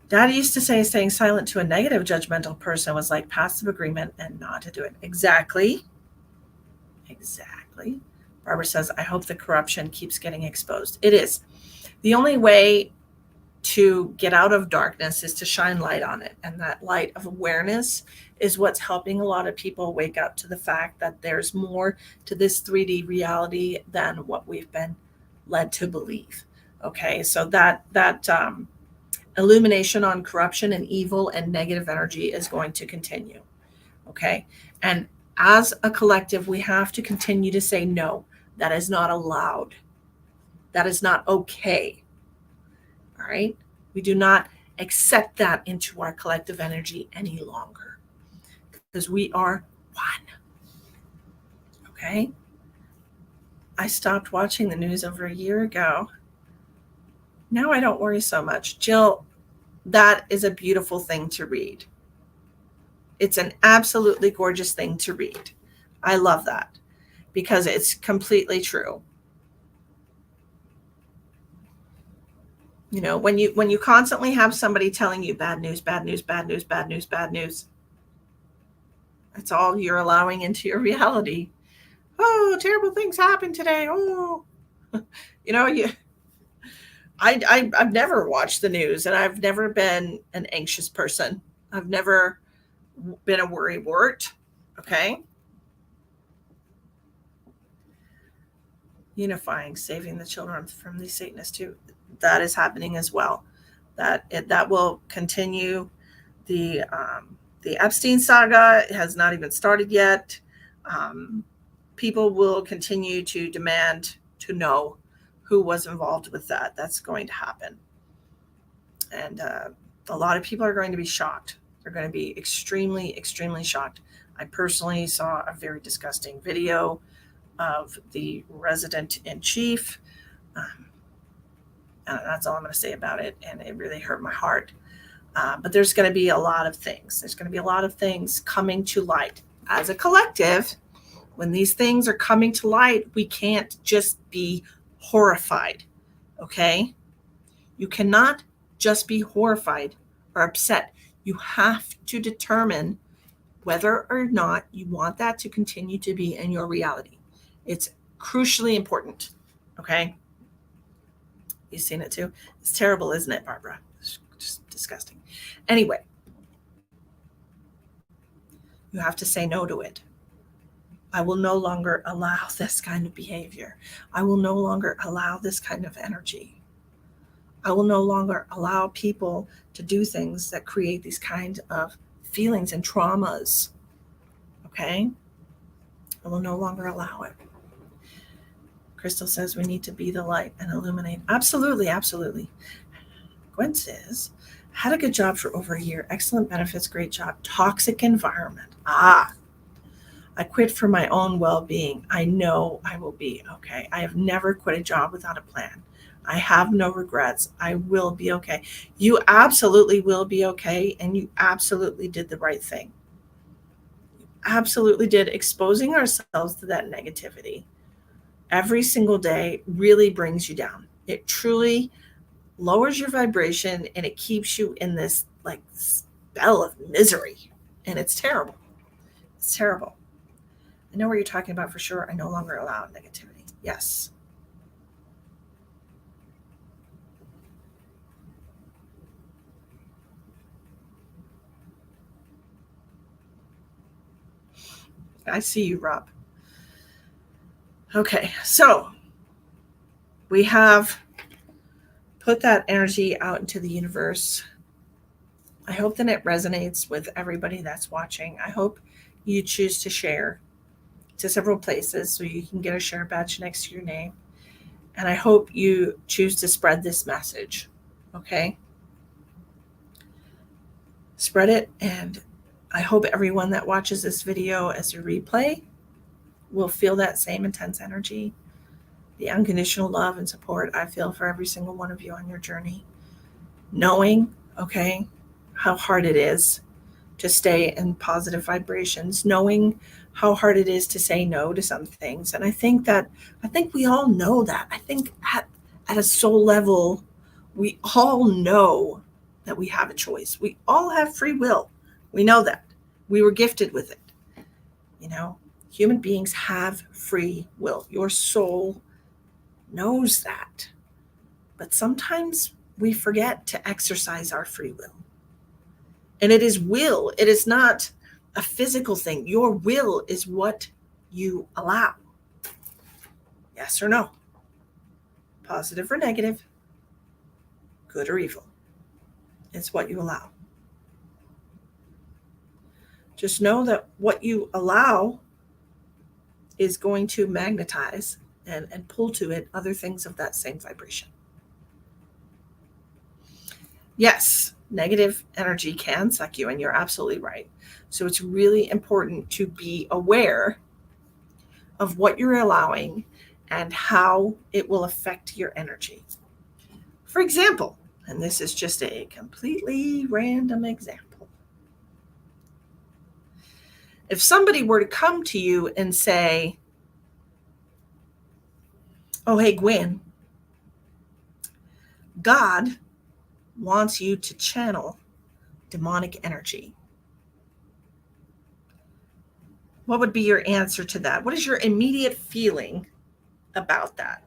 Daddy used to say staying silent to a negative judgmental person was like passive agreement and not to do it. Exactly. Barbara says, I hope the corruption keeps getting exposed. It is. The only way to get out of darkness is to shine light on it. And that light of awareness is what's helping a lot of people wake up to the fact that there's more to this 3D reality than what we've been led to believe. Okay, so that illumination on corruption and evil and negative energy is going to continue. Okay, and as a collective, we have to continue to say no. That is not allowed. That is not okay. All right. We do not accept that into our collective energy any longer, because we are one. Okay? I stopped watching the news over a year ago. Now I don't worry so much. Jill, that is a beautiful thing to read. It's an absolutely gorgeous thing to read. I love that because it's completely true. You know, when you constantly have somebody telling you bad news, bad news, bad news, bad news, bad news, that's all you're allowing into your reality. Oh, terrible things happen today. Oh, you know, I've never watched the news, and I've never been an anxious person. I've never been a worrywart. Okay. Unifying, saving the children from these Satanists too. That is happening as well. That will continue. The Epstein saga has not even started yet. People will continue to demand to know who was involved with that. That's going to happen. And a lot of people are going to be shocked. They're going to be extremely, extremely shocked. I personally saw a very disgusting video of the resident in chief. That's all I'm going to say about it. And it really hurt my heart. But there's going to be a lot of things. There's going to be a lot of things coming to light. As a collective, when these things are coming to light, we can't just be horrified. Okay? You cannot just be horrified or upset. You have to determine whether or not you want that to continue to be in your reality. It's crucially important. Okay? You've seen it too? It's terrible, isn't it, Barbara? It's just disgusting. Anyway, you have to say no to it. I will no longer allow this kind of behavior. I will no longer allow this kind of energy. I will no longer allow people to do things that create these kinds of feelings and traumas. Okay? I will no longer allow it. Crystal says we need to be the light and illuminate. Absolutely, absolutely. Gwen says, had a good job for over a year. Excellent benefits, great job. Toxic environment. I quit for my own well-being. I know I will be okay. I have never quit a job without a plan. I have no regrets. I will be okay. You absolutely will be okay, and you absolutely did the right thing. You absolutely did. Exposing ourselves to that negativity every single day really brings you down. It truly lowers your vibration, and it keeps you in this like spell of misery. And it's terrible. It's terrible. I know what you're talking about for sure. I no longer allow negativity. Yes. I see you, Rob. Okay, so we have put that energy out into the universe. I hope that it resonates with everybody that's watching. I hope you choose to share to several places so you can get a share badge next to your name. And I hope you choose to spread this message. Okay? Spread it, and I hope everyone that watches this video as a replay will feel that same intense energy, the unconditional love and support I feel for every single one of you on your journey. Knowing, okay, how hard it is to stay in positive vibrations, knowing how hard it is to say no to some things. And I think we all know that. I think at a soul level, we all know that we have a choice. We all have free will. We know that. We were gifted with it. You know, human beings have free will. Your soul knows that. But sometimes we forget to exercise our free will. And it is will. It is not a physical thing. Your will is what you allow. Yes or no? Positive or negative? Good or evil? It's what you allow. Just know that what you allow is going to magnetize and pull to it other things of that same vibration. Yes, Negative energy can suck you, and you're absolutely right. So it's really important to be aware of what you're allowing and how it will affect your energy. For example, and this is just a completely random example, if somebody were to come to you and say, oh, hey, Gwen, God wants you to channel demonic energy. What would be your answer to that? What is your immediate feeling about that?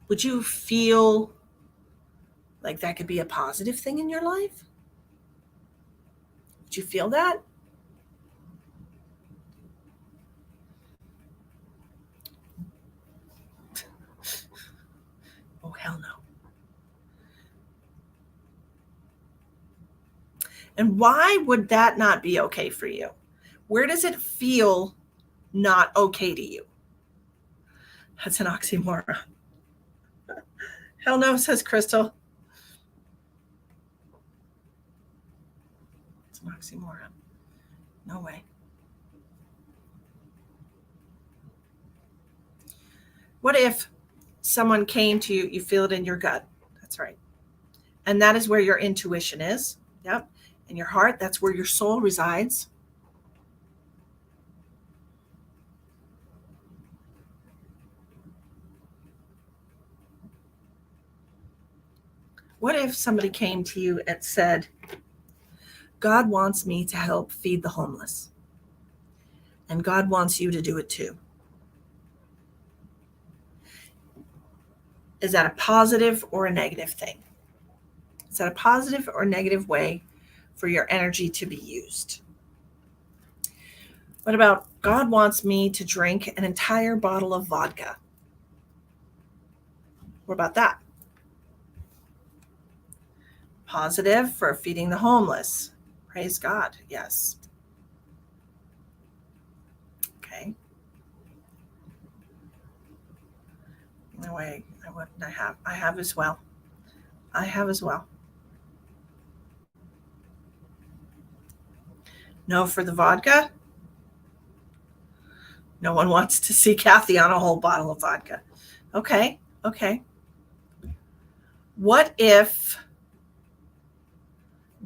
Would you feel like that could be a positive thing in your life? Would you feel that? Oh, hell no. And why would that not be okay for you? Where does it feel not okay to you? That's an oxymoron. Hell no, says Crystal. It's an oxymoron. No way. What if someone came to you, you feel it in your gut? That's right. And that is where your intuition is. Yep. In your heart, that's where your soul resides. What if somebody came to you and said, God wants me to help feed the homeless, and God wants you to do it too? Is that a positive or a negative thing? Is that a positive or negative way for your energy to be used? What about God wants me to drink an entire bottle of vodka? What about that? Positive for feeding the homeless. Praise God. Yes. Okay. No way. I wouldn't. I have as well. I have as well. No for the vodka. No one wants to see Kathy on a whole bottle of vodka. Okay. Okay. What if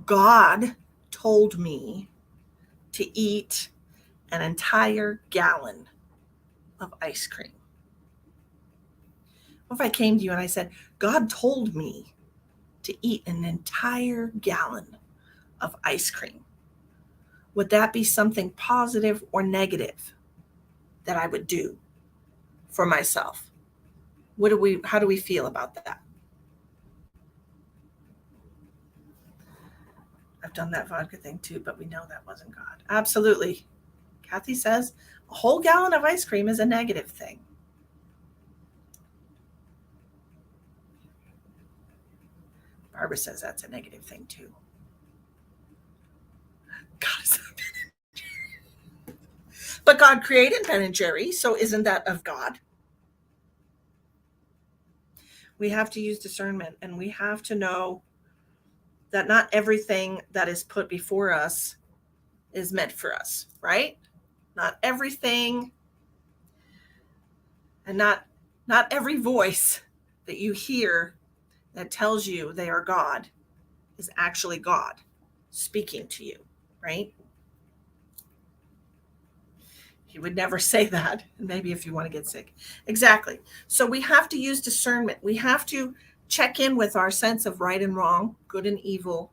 God told me to eat an entire gallon of ice cream? What if I came to you and I said, God told me to eat an entire gallon of ice cream? Would that be something positive or negative that I would do for myself? How do we feel about that? I've done that vodka thing too, but we know that wasn't God. Absolutely. Kathy says a whole gallon of ice cream is a negative thing. Barbara says that's a negative thing too. God is Ben and Jerry. But God created Ben and Jerry, so isn't that of God? We have to use discernment, and we have to know that not everything that is put before us is meant for us, right? Not everything, and not every voice that you hear that tells you they are God is actually God speaking to you, right? He would never say that. Maybe if you want to get sick. Exactly. So we have to use discernment. We have to check in with our sense of right and wrong, good and evil,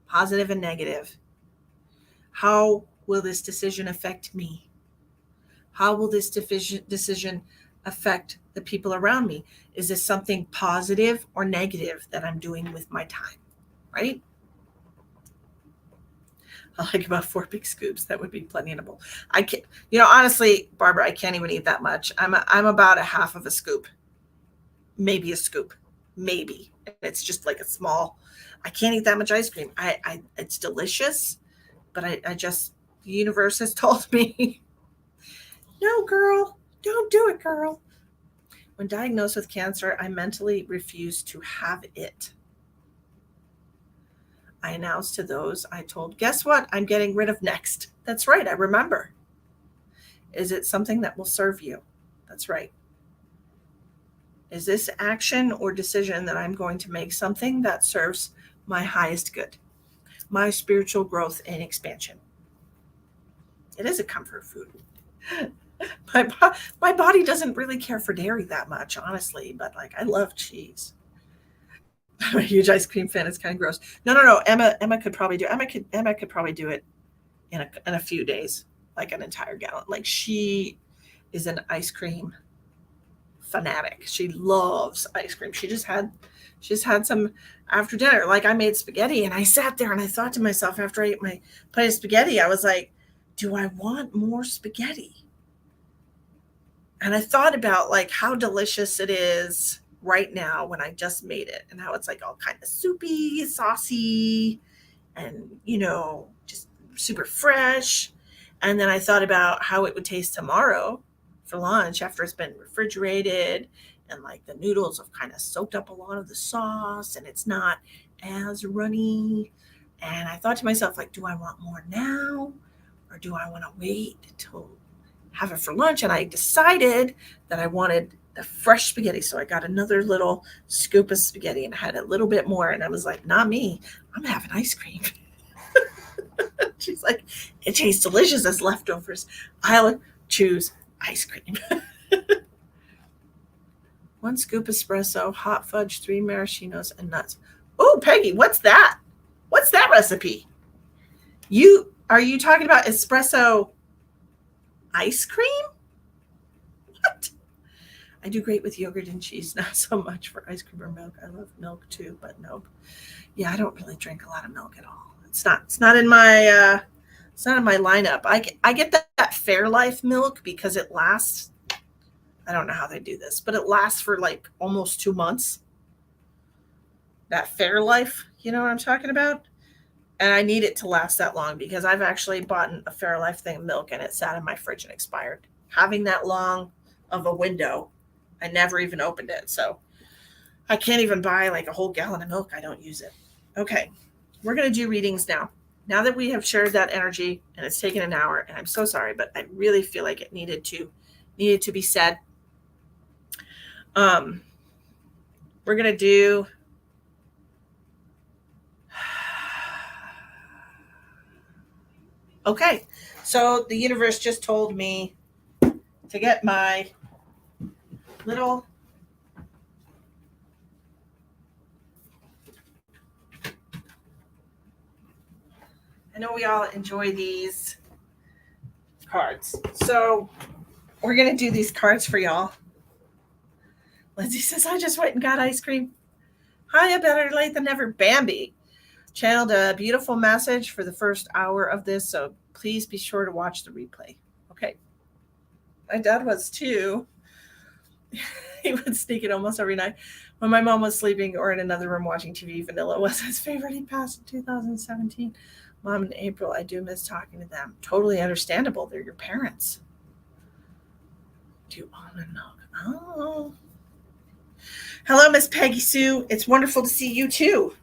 positive and negative. How will this decision affect me? How will this decision affect the people around me? Is this something positive or negative that I'm doing with my time? Right? I like about 4 big scoops. That would be plenty of. I can't, honestly, Barbara, I can't even eat that much. I'm about a half of a scoop, maybe a scoop, maybe. It's just like a small. I can't eat that much ice cream. It's delicious, but I just, the universe has told me, no, girl, don't do it, girl. When diagnosed with cancer, I mentally refused to have it. I announced to those I told, guess what? I'm getting rid of next. That's right. I remember. Is it something that will serve you? That's right. Is this action or decision that I'm going to make something that serves my highest good, my spiritual growth and expansion? It is a comfort food. My body doesn't really care for dairy that much, honestly, but like I love cheese. I'm a huge ice cream fan. It's kind of gross. No. Emma could probably do. Emma could probably do it in a few days, like an entire gallon. Like she is an ice cream fanatic. She loves ice cream. She just had some after dinner. Like I made spaghetti and I sat there and I thought to myself after I ate my plate of spaghetti, I was like, do I want more spaghetti? And I thought about like how delicious it is right now when I just made it and how it's like all kind of soupy, saucy, and just super fresh. And then I thought about how it would taste tomorrow for lunch after it's been refrigerated and like the noodles have kind of soaked up a lot of the sauce and it's not as runny. And I thought to myself, like, do I want more now or do I want to wait till have it for lunch? And I decided that I wanted the fresh spaghetti. So I got another little scoop of spaghetti and had a little bit more. And I was like, not me. I'm having ice cream. She's like, it tastes delicious as leftovers. I'll choose ice cream. 1 scoop espresso, hot fudge, 3 maraschinos, and nuts. Oh, Peggy, what's that? What's that recipe? Are you talking about espresso ice cream? What? I do great with yogurt and cheese, not so much for ice cream or milk. I love milk too, but nope. Yeah, I don't really drink a lot of milk at all. It's not in my lineup. I get that Fairlife milk because it lasts. I don't know how they do this, but it lasts for like almost 2 months. That Fairlife, you know what I'm talking about? And I need it to last that long because I've actually bought a Fairlife thing of milk and it sat in my fridge and expired. Having that long of a window, I never even opened it. So I can't even buy like a whole gallon of milk. I don't use it. Okay, we're going to do readings now. Now that we have shared that energy and it's taken an hour, and I'm so sorry, but I really feel like it needed to be said. We're going to do okay. So the universe just told me to get my little I know we all enjoy these cards. So we're going to do these cards for y'all. Lindsay says, I just went and got ice cream. Hiya, better late than never. Bambi channeled a beautiful message for the first hour of this, so please be sure to watch the replay. Okay. My dad was too. He would sneak it almost every night. When my mom was sleeping or in another room watching TV, vanilla was his favorite. He passed in 2017. Mom and April, I do miss talking to them. Totally understandable. They're your parents. Do almond milk. Oh. Hello, Miss Peggy Sue. It's wonderful to see you too.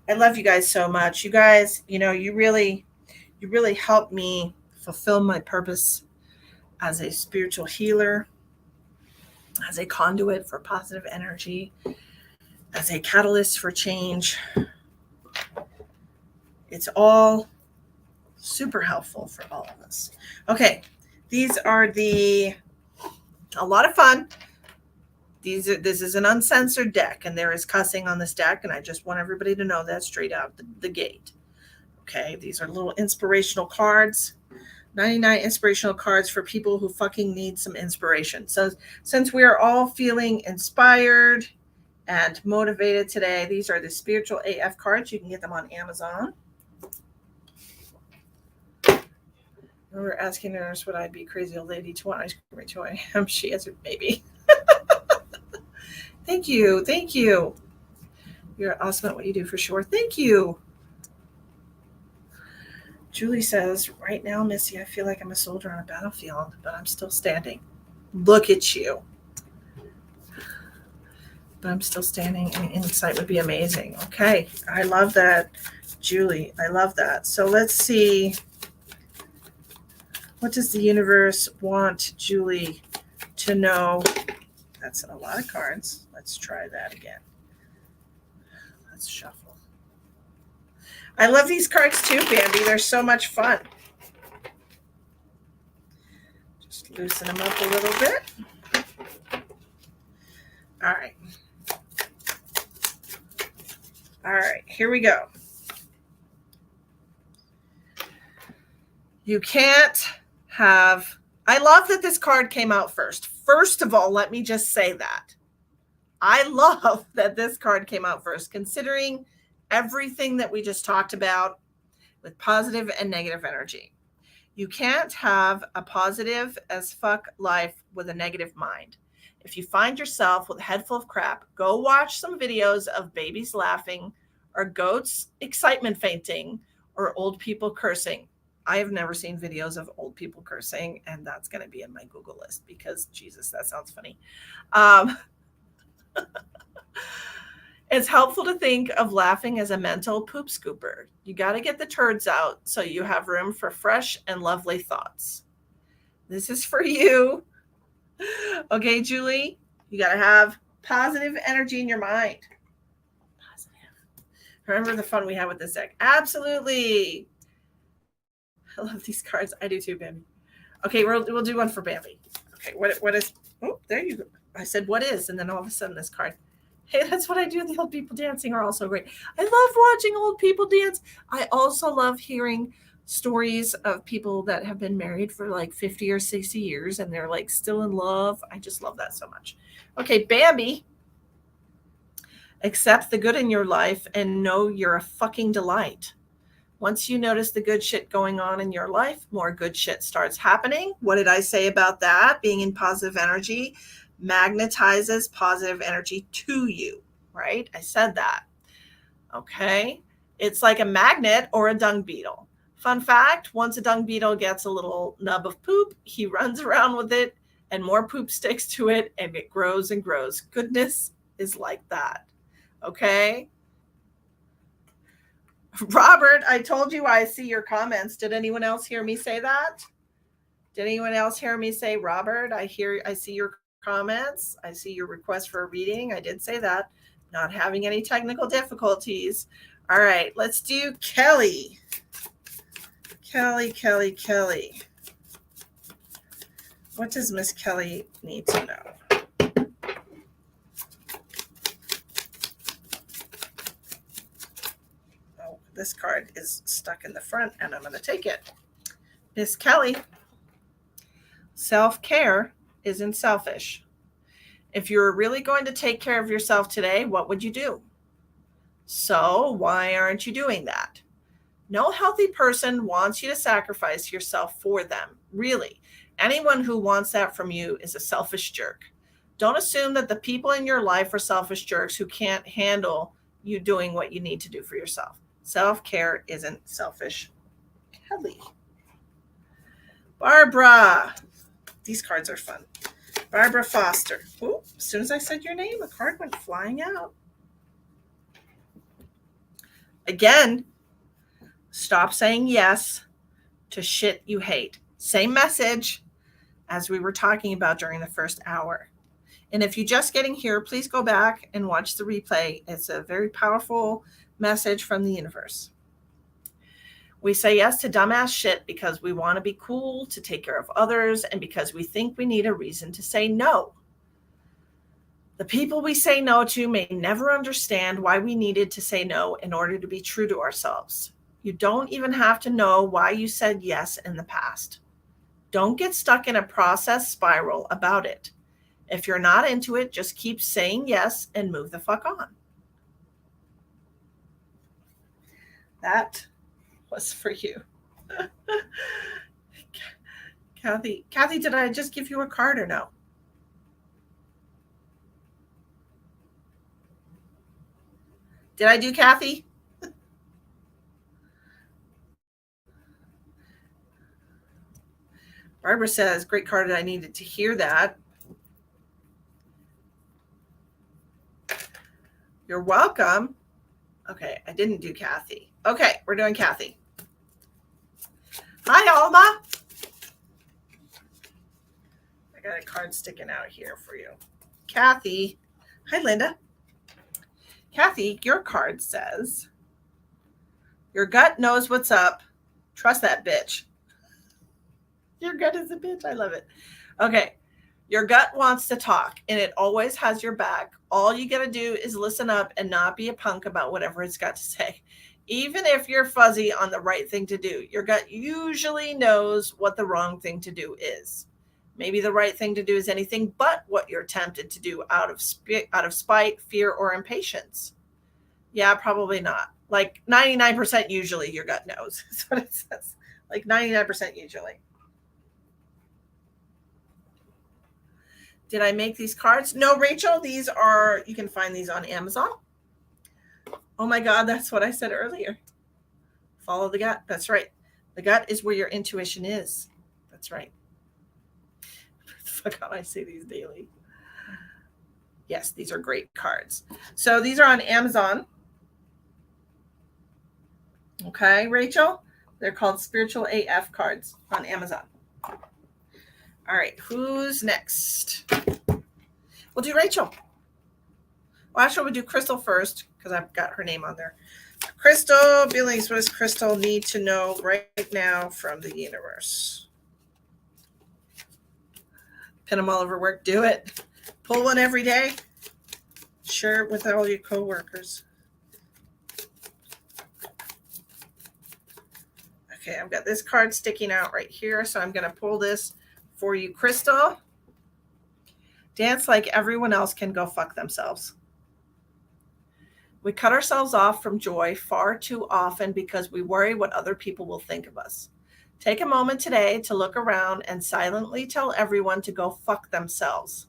I love you guys so much. You guys, you really help me fulfill my purpose as a spiritual healer, as a conduit for positive energy, as a catalyst for change. It's all super helpful for all of us. Okay, these are a lot of fun. This is an uncensored deck, and there is cussing on this deck, and I just want everybody to know that straight out the gate. Okay, these are little inspirational cards. 99 inspirational cards for people who fucking need some inspiration. So since we are all feeling inspired and motivated today, these are the Spiritual AF cards. You can get them on Amazon. We were asking nurse, would I be crazy old lady to want ice cream toy? She answered, maybe. Thank you. You're awesome at what you do for sure. Thank you. Julie says, right now, Missy, I feel like I'm a soldier on a battlefield, but I'm still standing. Look at you. But I'm still standing, and insight would be amazing. Okay, I love that. Julie, I love that. So let's see. What does the universe want Julie to know? That's a lot of cards. Let's try that again. Let's shuffle. I love these cards too, Bambi. They're so much fun. Just loosen them up a little bit. All right. All right, here we go. You can't have... I love that this card came out first. First of all, let me just say that. I love that this card came out first, considering everything that we just talked about with positive and negative energy. You can't have a positive as fuck life with a negative mind. If you find yourself with a head full of crap, go watch some videos of babies laughing or goats excitement fainting or old people cursing. I have never seen videos of old people cursing, and that's going to be in my Google list because, Jesus, that sounds funny. It's helpful to think of laughing as a mental poop scooper. You got to get the turds out so you have room for fresh and lovely thoughts. This is for you. Okay, Julie, you got to have positive energy in your mind. Positive. Remember the fun we had with this deck? Absolutely. I love these cards. I do too, Bambi. Okay, we'll do one for Bambi. Okay, what is... Oh, there you go. I said, what is? And then all of a sudden this card. Hey, that's what I do. The old people dancing are also great. I love watching old people dance. I also love hearing stories of people that have been married for like 50 or 60 years and they're like still in love. I just love that so much. Okay, Bambi. Accept the good in your life and know you're a fucking delight. Once you notice the good shit going on in your life, more good shit starts happening. What did I say about that? Being in positive energy magnetizes positive energy to you, right? I said that. Okay. It's like a magnet or a dung beetle. Fun fact, once a dung beetle gets a little nub of poop, he runs around with it and more poop sticks to it and it grows and grows. Goodness is like that. Okay. Robert, I told you I see your comments. Did anyone else hear me say that? Did anyone else hear me say, Robert, I see your comments. I see your request for a reading. I did say that. Not having any technical difficulties. All right, let's do Kelly. Kelly. What does Miss Kelly need to know? Oh, this card is stuck in the front and I'm going to take it. Miss Kelly, self-care isn't selfish. If you're really going to take care of yourself today, what would you do? So why aren't you doing that? No healthy person wants you to sacrifice yourself for them. Really, anyone who wants that from you is a selfish jerk. Don't assume that the people in your life are selfish jerks who can't handle you doing what you need to do for yourself. Self-care isn't selfish. Kelly. Barbara. These cards are fun. Barbara Foster. Ooh, as soon as I said your name, a card went flying out. Again, stop saying yes to shit you hate. Same message as we were talking about during the first hour. And if you're just getting here, please go back and watch the replay. It's a very powerful message from the universe. We say yes to dumbass shit because we want to be cool, to take care of others, and because we think we need a reason to say no. The people we say no to may never understand why we needed to say no in order to be true to ourselves. You don't even have to know why you said yes in the past. Don't get stuck in a process spiral about it. If you're not into it, just keep saying yes and move the fuck on. That was for you. Kathy, did I just give you a card or no? Did I do Kathy? Barbara says, great card. I needed to hear that. You're welcome. Okay, I didn't do Kathy. Okay, we're doing Kathy. Hi, Alma. I got a card sticking out here for you. Kathy. Hi, Linda. Kathy, your card says, your gut knows what's up. Trust that bitch. Your gut is a bitch. I love it. Okay. Your gut wants to talk and it always has your back. All you got to do is listen up and not be a punk about whatever it's got to say. Even if you're fuzzy on the right thing to do, your gut usually knows what the wrong thing to do is. Maybe the right thing to do is anything but what you're tempted to do out of spite, fear, or impatience. Yeah, probably not. Like 99% usually your gut knows. That's what it says. Like 99% usually. Did I make these cards? No, Rachel, these are, you can find these on Amazon. Oh my God, that's what I said earlier. Follow the gut. That's right. The gut is where your intuition is. That's right. Fuck, how I say these daily. Yes, these are great cards. So these are on Amazon. Okay, Rachel? They're called Spiritual AF cards on Amazon. All right, who's next? We'll do Rachel. Well, actually, we'll do Crystal first because I've got her name on there. Crystal Billings, what does Crystal need to know right now from the universe? Pin them all over work. Do it. Pull one every day. Share it with all your coworkers. Okay, I've got this card sticking out right here, so I'm going to pull this for you, Crystal. Dance like everyone else can go fuck themselves. We cut ourselves off from joy far too often because we worry what other people will think of us. Take a moment today to look around and silently tell everyone to go fuck themselves.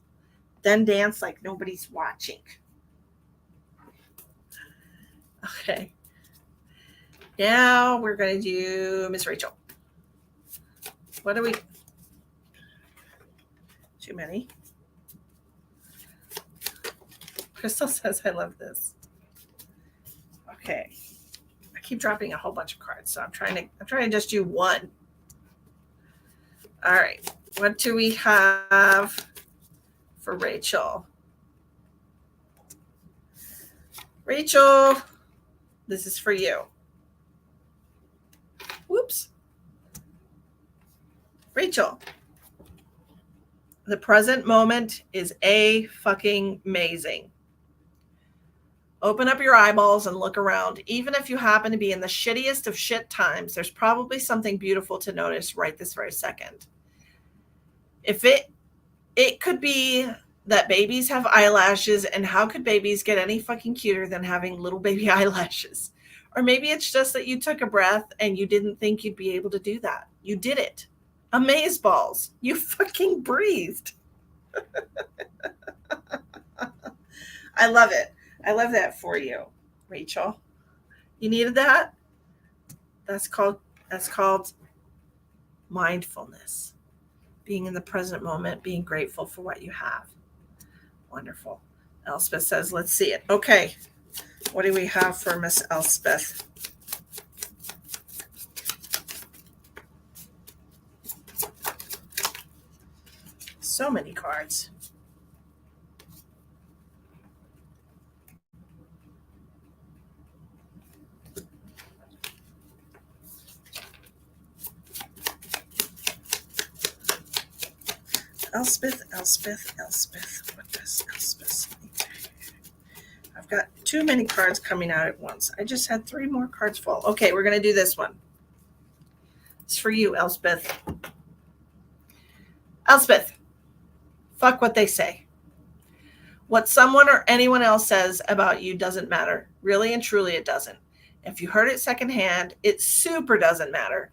Then dance like nobody's watching. Okay. Now we're going to do Miss Rachel. What do we... Too many. Crystal says, I love this. Okay. I keep dropping a whole bunch of cards, so I'm trying to just do one. All right. What do we have for Rachel? Rachel, this is for you. Whoops. Rachel, the present moment is fucking amazing. Open up your eyeballs and look around. Even if you happen to be in the shittiest of shit times, there's probably something beautiful to notice right this very second. If it could be that babies have eyelashes, and how could babies get any fucking cuter than having little baby eyelashes? Or maybe it's just that you took a breath and you didn't think you'd be able to do that. You did it. Amazeballs. You fucking breathed. I love it. I love that for you, Rachel. You needed that? That's called mindfulness. Being in the present moment, being grateful for what you have. Wonderful. Elspeth says, let's see it. Okay. What do we have for Miss Elspeth? So many cards. Elspeth. What does Elspeth need? I've got too many cards coming out at once. I just had 3 more cards full. Okay, we're going to do this one. It's for you, Elspeth. Elspeth, fuck what they say. What someone or anyone else says about you doesn't matter. Really and truly, it doesn't. If you heard it secondhand, it super doesn't matter.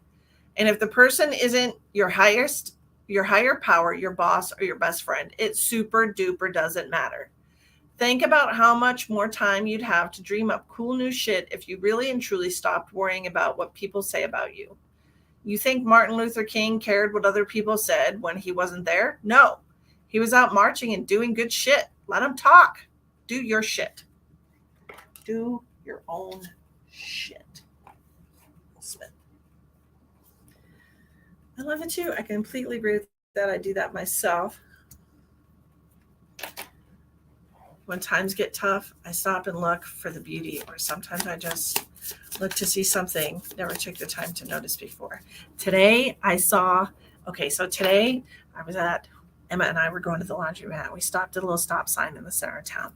And if the person isn't your higher power, your boss, or your best friend, it super duper doesn't matter. Think about how much more time you'd have to dream up cool new shit if you really and truly stopped worrying about what people say about you. You think Martin Luther King cared what other people said when he wasn't there? No. He was out marching and doing good shit. Let him talk. Do your shit. Do your own shit. Smith. I love it too. I completely agree with that. I do that myself. When times get tough, I stop and look for the beauty, or sometimes I just look to see something never took the time to notice before. Today I saw, today I was at, Emma and I were going to the laundromat. We stopped at a little stop sign in the center of town.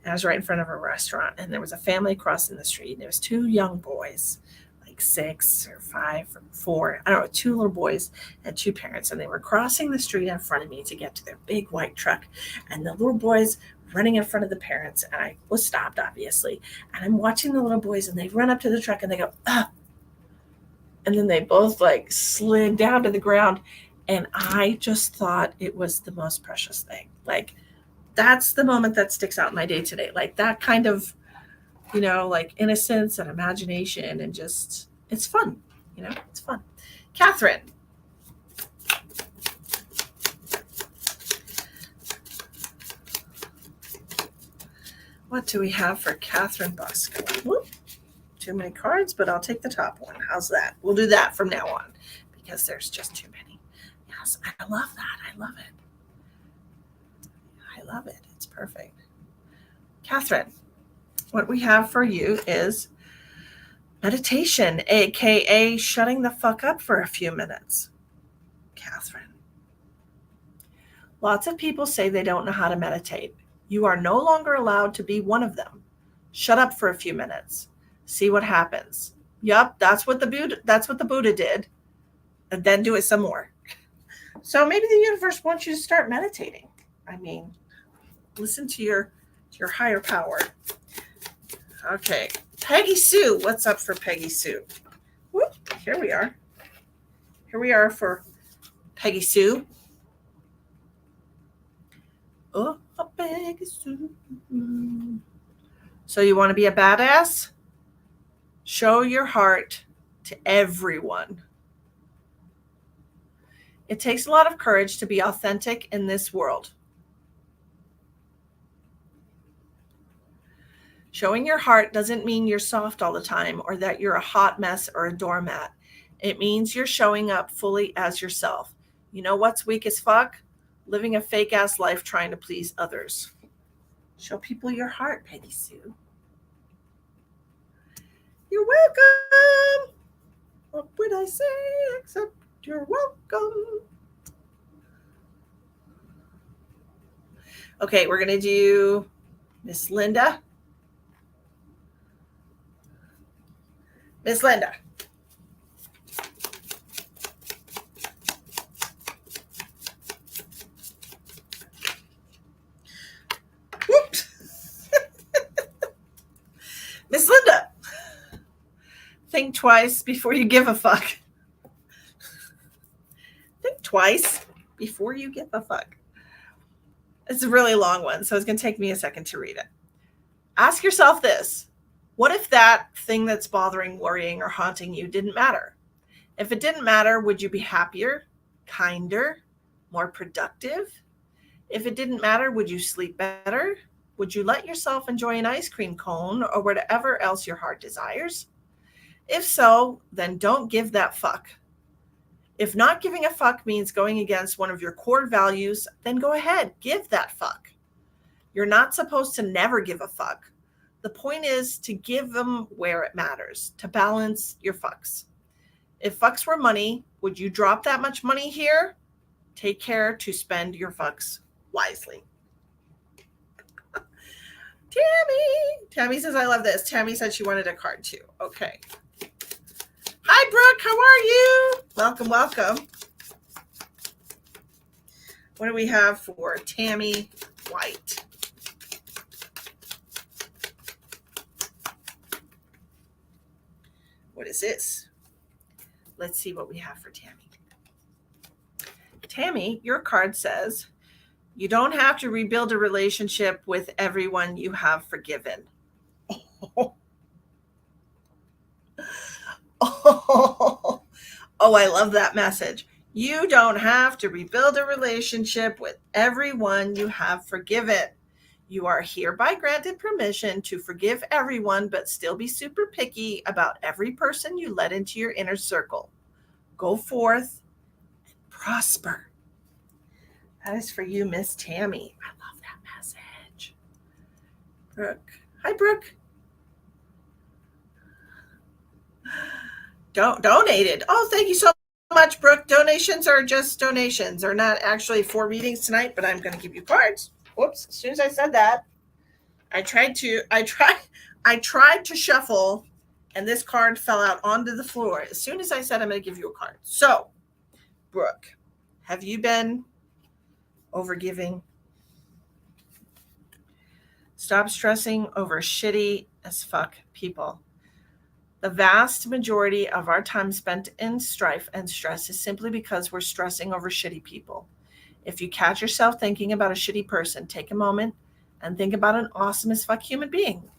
And I was right in front of a restaurant, and there was a family crossing the street. There was two young boys, like 6 or 5 or 4, I don't know, 2 little boys and 2 parents, and they were crossing the street in front of me to get to their big white truck. And the little boys running in front of the parents, and I was stopped, obviously. And I'm watching the little boys, and they run up to the truck, and they go, ah! And then they both like slid down to the ground. And I just thought it was the most precious thing. Like, that's the moment that sticks out in my day today. Like that kind of, like innocence and imagination, and just, it's fun. It's fun. Catherine. What do we have for Catherine Bosco? Whoop. Too many cards, but I'll take the top one. How's that? We'll do that from now on because there's just too many. Yes, I love that. I love it. I love it. It's perfect. Catherine, what we have for you is meditation, aka shutting the fuck up for a few minutes. Catherine. Lots of people say they don't know how to meditate. You are no longer allowed to be one of them. Shut up for a few minutes. See what happens. Yup, that's what the Buddha did. And then do it some more. So maybe the universe wants you to start meditating. I mean, listen to your higher power. Okay. Peggy Sue. What's up for Peggy Sue? Whoop, here we are. Here we are for Peggy Sue. Oh, Peggy Sue. So you want to be a badass? Show your heart to everyone. It takes a lot of courage to be authentic in this world. Showing your heart doesn't mean you're soft all the time or that you're a hot mess or a doormat. It means you're showing up fully as yourself. You know what's weak as fuck? Living a fake-ass life trying to please others. Show people your heart, Peggy Sue. You're welcome. What would I say except you're welcome? Okay, we're going to do Miss Linda. Miss Linda. Whoops. Miss Linda. Think twice before you give a fuck. Think twice before you give a fuck. It's a really long one, so it's going to take me a second to read it. Ask yourself this. What if that thing that's bothering, worrying, or haunting you didn't matter? If it didn't matter, would you be happier, kinder, more productive? If it didn't matter, would you sleep better? Would you let yourself enjoy an ice cream cone or whatever else your heart desires? If so, then don't give that fuck. If not giving a fuck means going against one of your core values, then go ahead, give that fuck. You're not supposed to never give a fuck. The point is to give them where it matters, to balance your fucks. If fucks were money, would you drop that much money here? Take care to spend your fucks wisely. Tammy says, I love this. Tammy said she wanted a card too. Okay. Hi, Brooke. How are you? Welcome, welcome. What do we have for Tammy White? What is this? Let's see what we have for Tammy. Tammy, your card says, you don't have to rebuild a relationship with everyone you have forgiven. Oh, I love that message. You don't have to rebuild a relationship with everyone you have forgiven. You are hereby granted permission to forgive everyone, but still be super picky about every person you let into your inner circle. Go forth and prosper. That is for you, Miss Tammy. I love that message. Brooke. Hi, Brooke. Donated. Oh, thank you so much, Brooke. Donations are just donations. They're not actually for readings tonight, but I'm going to give you cards. Whoops. As soon as I said that, I tried to shuffle, and this card fell out onto the floor. As soon as I said I'm going to give you a card. So, Brooke, have you been overgiving? Stop stressing over shitty as fuck people. The vast majority of our time spent in strife and stress is simply because we're stressing over shitty people. If you catch yourself thinking about a shitty person, take a moment and think about an awesome as fuck human being.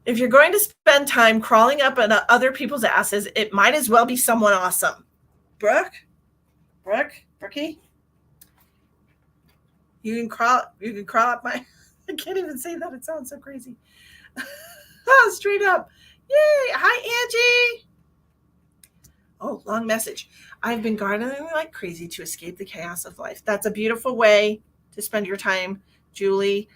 If you're going to spend time crawling up on other people's asses, it might as well be someone awesome. Brookie, you can crawl up my. I can't even say that. It sounds so crazy. Straight up. Yay! Hi, Angie. Oh, long message. I've been gardening like crazy to escape the chaos of life. That's a beautiful way to spend your time, Julie.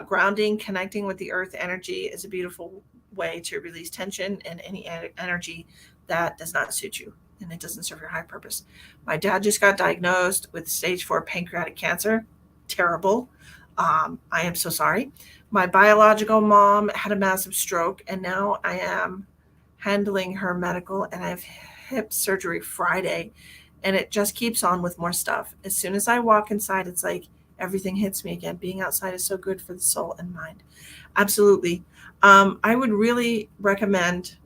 Grounding, connecting with the earth energy is a beautiful way to release tension and any energy that does not suit you and it doesn't serve your high purpose. My dad just got diagnosed with stage 4 pancreatic cancer. Terrible. I am so sorry. My biological mom had a massive stroke, and now I am handling her medical, and I have hip surgery Friday, and it just keeps on with more stuff. As soon as I walk inside, it's like everything hits me again. Being outside is so good for the soul and mind. Absolutely. I would really recommend,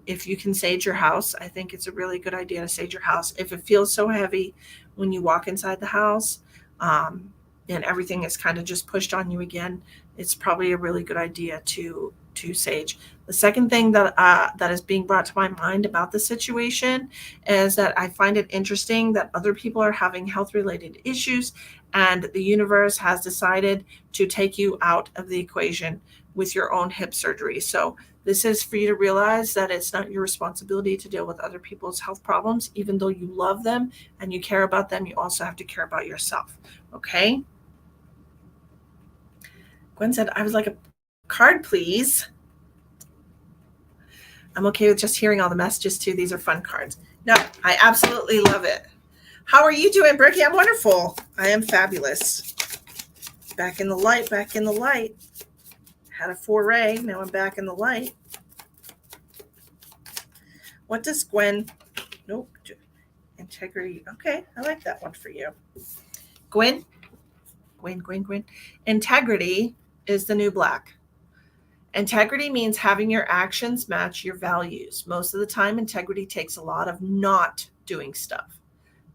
if you can sage your house, I think it's a really good idea to sage your house. If it feels so heavy when you walk inside the house, and everything is kind of just pushed on you again, it's probably a really good idea to sage. The second thing that is being brought to my mind about the situation is that I find it interesting that other people are having health related issues, and the universe has decided to take you out of the equation with your own hip surgery. So this is for you to realize that it's not your responsibility to deal with other people's health problems. Even though you love them and you care about them, you also have to care about yourself. Okay? Gwen said, I would like a card, please. I'm okay with just hearing all the messages too. These are fun cards. No, I absolutely love it. How are you doing, Bricky? I'm wonderful. I am fabulous. Back in the light, back in the light. Had a foray. Now I'm back in the light. What does Gwen? Nope. Integrity. Okay, I like that one for you. Gwen. Integrity is the new black. Integrity means having your actions match your values. Most of the time, integrity takes a lot of not doing stuff,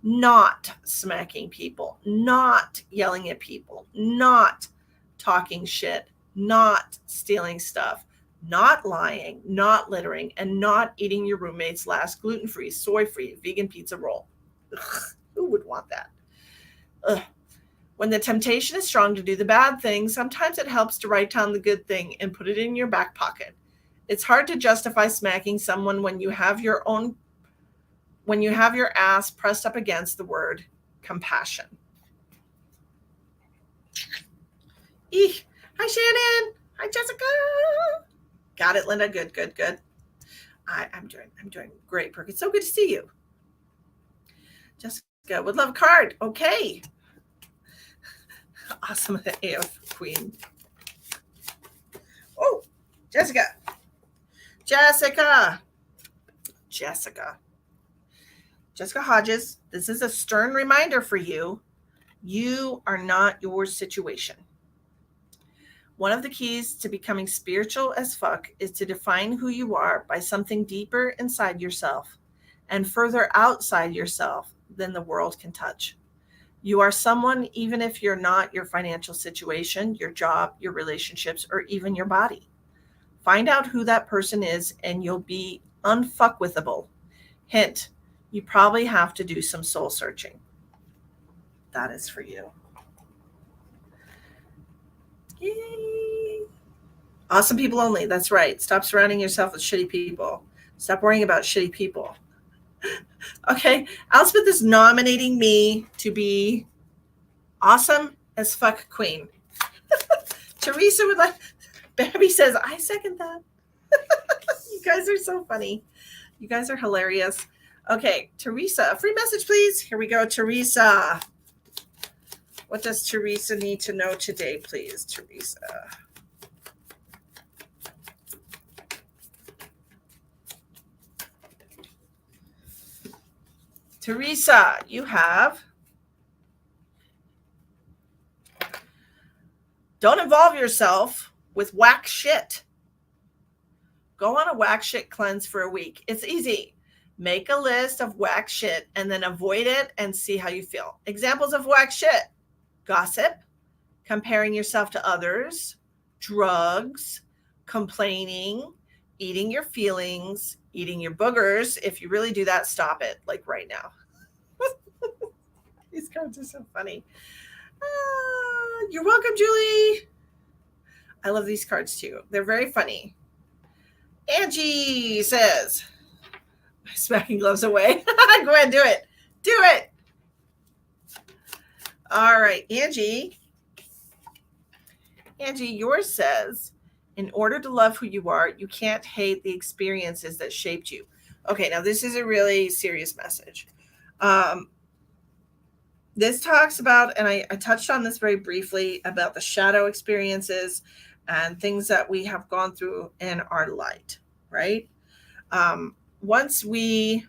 not smacking people, not yelling at people, not talking shit, not stealing stuff, not lying, not littering, and not eating your roommate's last gluten-free, soy-free, vegan pizza roll. Ugh, who would want that? Ugh. When the temptation is strong to do the bad thing, sometimes it helps to write down the good thing and put it in your back pocket. It's hard to justify smacking someone when you have your ass pressed up against the word compassion. Eek. Hi, Shannon. Hi, Jessica. Got it, Linda. Good. I'm doing great, Brooke. It's so good to see you. Jessica would love a card. Okay. Awesome AF Queen. Oh, Jessica Hodges. This is a stern reminder for you. You are not your situation. One of the keys to becoming spiritual as fuck is to define who you are by something deeper inside yourself and further outside yourself than the world can touch. You are someone even if you're not your financial situation, your job, your relationships, or even your body. Find out who that person is and you'll be unfuckwithable. Hint, you probably have to do some soul searching. That is for you. Yay. Awesome people only. That's right. Stop surrounding yourself with shitty people. Stop worrying about shitty people. Okay. Elspeth is nominating me to be awesome as fuck queen. Teresa would like, Babby says, I second that. You guys are so funny. You guys are hilarious. Okay, Teresa, free message, please. Here we go, Teresa. What does Teresa need to know today, please, Teresa? Teresa, you have, don't involve yourself with whack shit. Go on a whack shit cleanse for a week. It's easy. Make a list of whack shit and then avoid it and see how you feel. Examples of whack shit: gossip, comparing yourself to others, drugs, complaining, eating your feelings, eating your boogers. If you really do that, stop it, like right now. These cards are so funny. You're welcome, Julie. I love these cards too. They're very funny. Angie says, smacking gloves away. Go ahead, do it. Do it. All right, Angie. Angie, yours says, in order to love who you are, you can't hate the experiences that shaped you. Okay, now this is a really serious message. This talks about, and I touched on this very briefly, about the shadow experiences and things that we have gone through in our light, right? Once we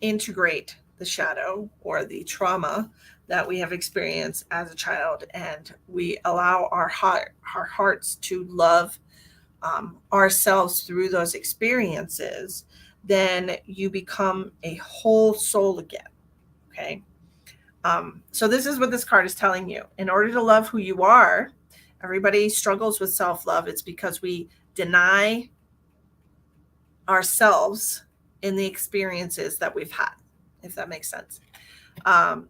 integrate the shadow or the trauma that we have experienced as a child, and we allow our hearts to love ourselves through those experiences, then you become a whole soul again. Okay. So this is what this card is telling you. In order to love who you are, everybody struggles with self-love. It's because we deny ourselves in the experiences that we've had, if that makes sense.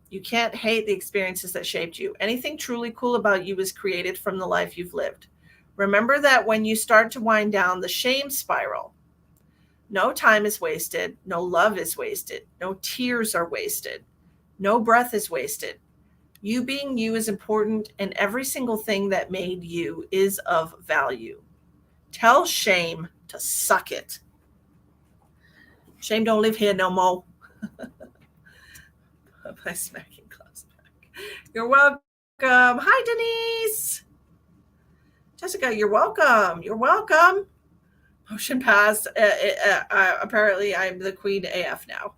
You can't hate the experiences that shaped you. Anything truly cool about you is created from the life you've lived. Remember that when you start to wind down the shame spiral, no time is wasted, no love is wasted, no tears are wasted, no breath is wasted. You being you is important, and every single thing that made you is of value. Tell shame to suck it. Shame don't live here no more. By smacking gloves back. You're welcome. Hi, Denise. Jessica, you're welcome. You're welcome. Motion passed. Apparently, I'm the queen AF now.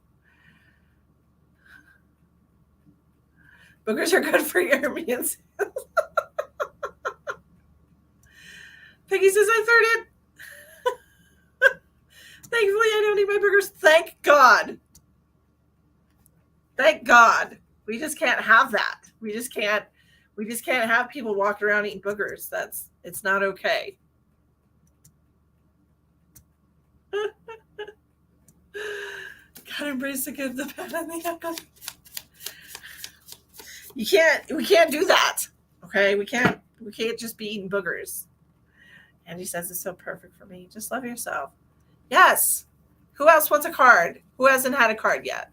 Boogers are good for your immune cells. Peggy says I thirded. Thankfully, I don't eat my boogers. Thank God. Thank God. We just can't have that. We just can't have people walking around eating boogers. It's not okay. Gotta embrace the good, the bad, and the ugly. We can't do that. Okay, we can't just be eating boogers. Angie says it's so perfect for me. Just love yourself. Yes. Who else wants a card? Who hasn't had a card yet?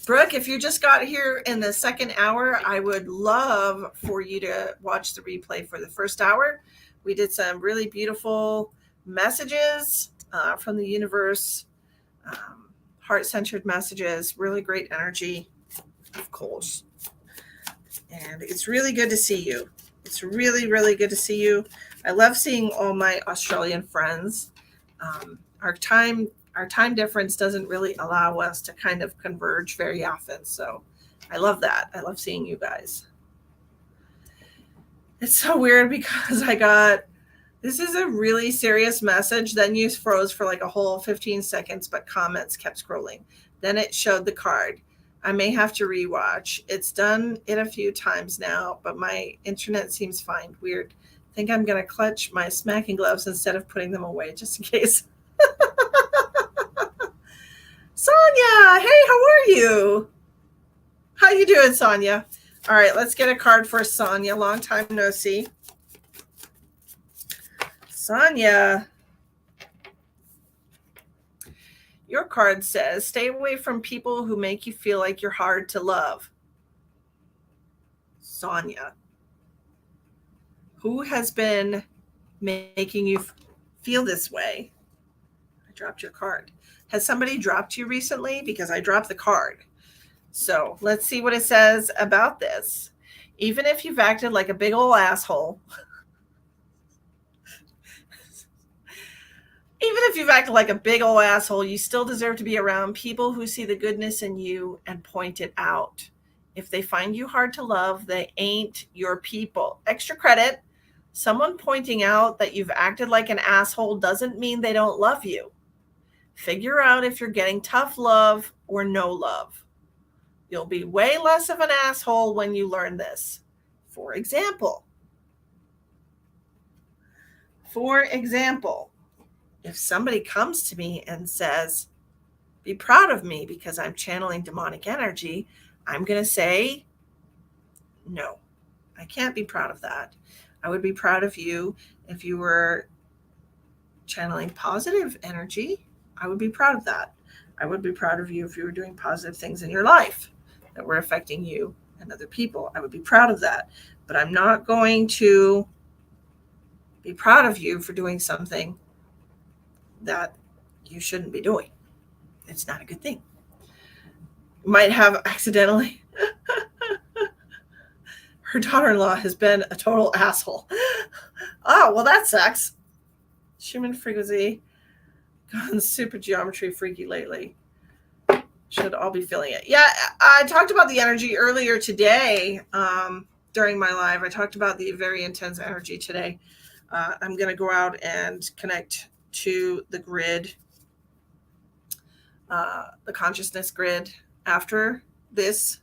Brooke, if you just got here in the second hour, I would love for you to watch the replay for the first hour. We did some really beautiful messages from the universe, heart-centered messages, really great energy, of course. And it's really good to see you. It's really, really good to see you. I love seeing all my Australian friends. Our time difference doesn't really allow us to kind of converge very often. So I love that. I love seeing you guys. It's so weird because this is a really serious message. Then you froze for like a whole 15 seconds, but comments kept scrolling. Then it showed the card. I may have to rewatch. It's done it a few times now, but my internet seems fine. Weird. Think I'm going to clutch my smacking gloves instead of putting them away just in case. Sonia, hey, how are you? How you doing, Sonia? All right, let's get a card for Sonia. Long time no see. Sonia, your card says, stay away from people who make you feel like you're hard to love. Sonia, who has been making you feel this way? I dropped your card. Has somebody dropped you recently? Because I dropped the card. So let's see what it says about this. Even if you've acted like a big old asshole, even if you've acted like a big old asshole, you still deserve to be around people who see the goodness in you and point it out. If they find you hard to love, they ain't your people. Extra credit. Someone pointing out that you've acted like an asshole doesn't mean they don't love you. Figure out if you're getting tough love or no love. You'll be way less of an asshole when you learn this. For example, if somebody comes to me and says, be proud of me because I'm channeling demonic energy, I'm going to say, no, I can't be proud of that. I would be proud of you if you were channeling positive energy. I would be proud of that. I would be proud of you if you were doing positive things in your life that were affecting you and other people. I would be proud of that. But I'm not going to be proud of you for doing something that you shouldn't be doing. It's not a good thing. You might have accidentally. Her daughter-in-law has been a total asshole. Oh, well, that sucks. Schumann frequency. Gone super geometry freaky lately. Should all be feeling it. Yeah, I talked about the energy earlier today during my live. I talked about the very intense energy today. I'm going to go out and connect to the grid, the consciousness grid. After this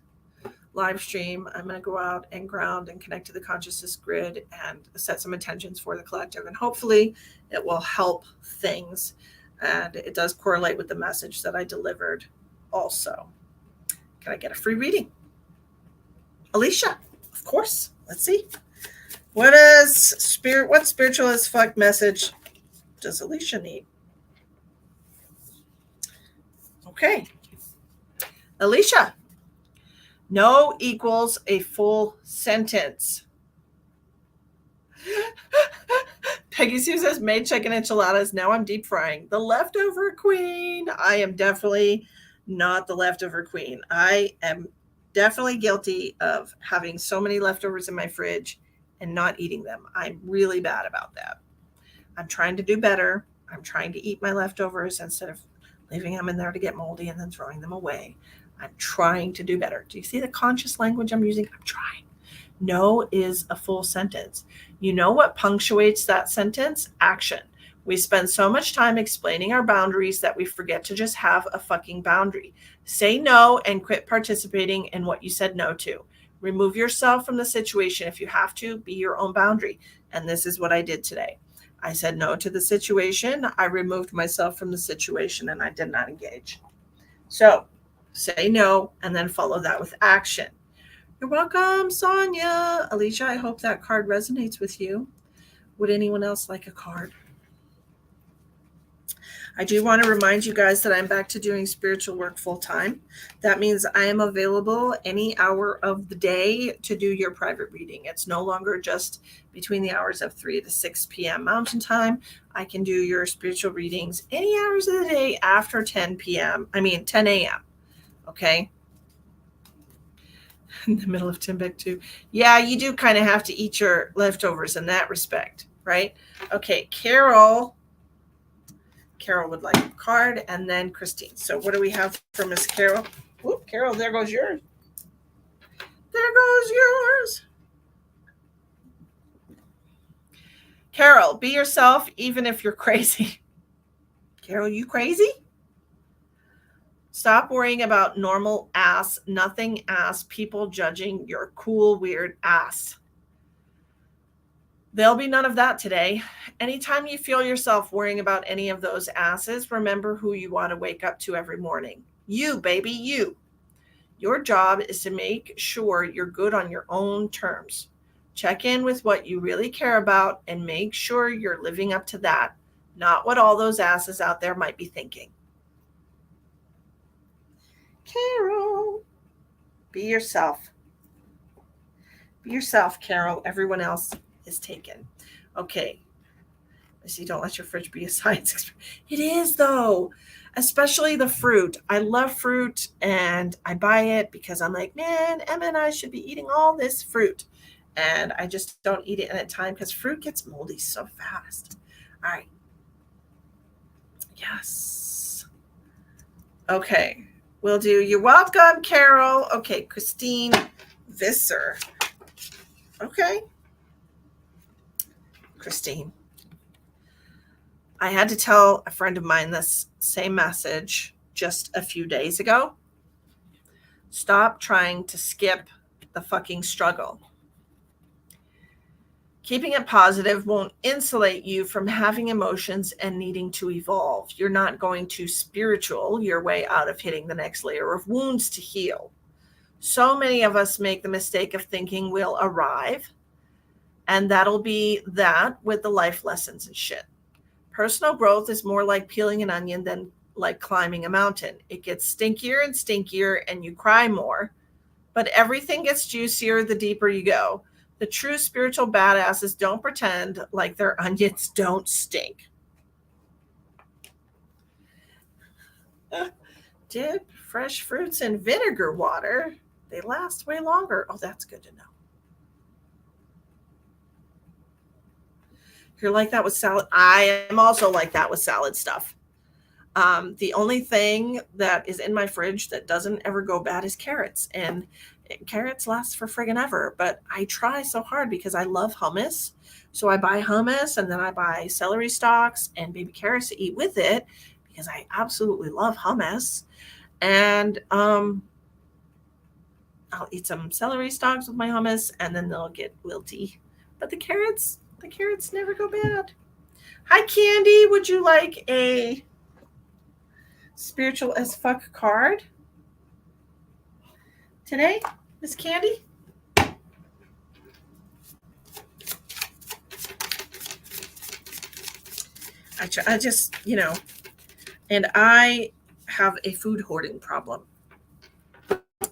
live stream, I'm going to go out and ground and connect to the consciousness grid and set some intentions for the collective. And hopefully it will help things. And it does correlate with the message that I delivered also. Can I get a free reading? Alicia, of course. Let's see. What spiritual as fuck message does Alicia need? Okay. Alicia, no equals a full sentence. Peggy Sue says, made chicken enchiladas. Now I'm deep frying. The leftover queen. I am definitely not the leftover queen. I am definitely guilty of having so many leftovers in my fridge and not eating them. I'm really bad about that. I'm trying to do better. I'm trying to eat my leftovers instead of leaving them in there to get moldy and then throwing them away. I'm trying to do better. Do you see the conscious language I'm using? I'm trying. No is a full sentence. You know what punctuates that sentence? Action. We spend so much time explaining our boundaries that we forget to just have a fucking boundary. Say no and quit participating in what you said no to. Remove yourself from the situation if you have to. Be your own boundary. And this is what I did today. I said no to the situation. I removed myself from the situation and I did not engage. So say no and then follow that with action. You're welcome, Sonia. Alicia, I hope that card resonates with you. Would anyone else like a card? I do want to remind you guys that I'm back to doing spiritual work full time. That means I am available any hour of the day to do your private reading. It's no longer just between the hours of 3 to 6 p.m. Mountain Time. I can do your spiritual readings any hours of the day after 10 a.m. Okay? In the middle of Timbuktu. Yeah, you do kind of have to eat your leftovers in that respect, right? Okay, Carol would like a card, and then Christine. So what do we have for Miss Carol? Oop, Carol, there goes yours. There goes yours. Carol, be yourself even if you're crazy. Carol, you crazy? Stop worrying about normal ass, nothing ass, people judging your cool, weird ass. There'll be none of that today. Anytime you feel yourself worrying about any of those asses, remember who you want to wake up to every morning. You, baby, you. Your job is to make sure you're good on your own terms. Check in with what you really care about and make sure you're living up to that, not what all those asses out there might be thinking. Carol, be yourself. Be yourself, Carol. Everyone else is taken. Okay. I see, don't let your fridge be a science experiment. It is, though, especially the fruit. I love fruit and I buy it because I'm like, man, Emma and I should be eating all this fruit. And I just don't eat it in a time because fruit gets moldy so fast. All right. Yes. Okay. We'll do. You're welcome, Carol. Okay. Christine Visser. Okay. Christine. I had to tell a friend of mine this same message just a few days ago. Stop trying to skip the fucking struggle. Keeping it positive won't insulate you from having emotions and needing to evolve. You're not going to spiritual your way out of hitting the next layer of wounds to heal. So many of us make the mistake of thinking we'll arrive, and that'll be that with the life lessons and shit. Personal growth is more like peeling an onion than like climbing a mountain. It gets stinkier and stinkier, and you cry more, but everything gets juicier the deeper you go. The true spiritual badasses don't pretend like their onions don't stink. Dip fresh fruits in vinegar water. They last way longer. Oh, that's good to know. You're like that with salad. I am also like that with salad stuff. The only thing that is in my fridge that doesn't ever go bad is carrots. And carrots last for friggin' ever. But I try so hard because I love hummus. So I buy hummus and then I buy celery stalks and baby carrots to eat with it because I absolutely love hummus. And I'll eat some celery stalks with my hummus and then they'll get wilty. But the carrots never go bad. Hi, Candy. Would you like a spiritual as fuck card today, Miss Candy? I just, and I have a food hoarding problem.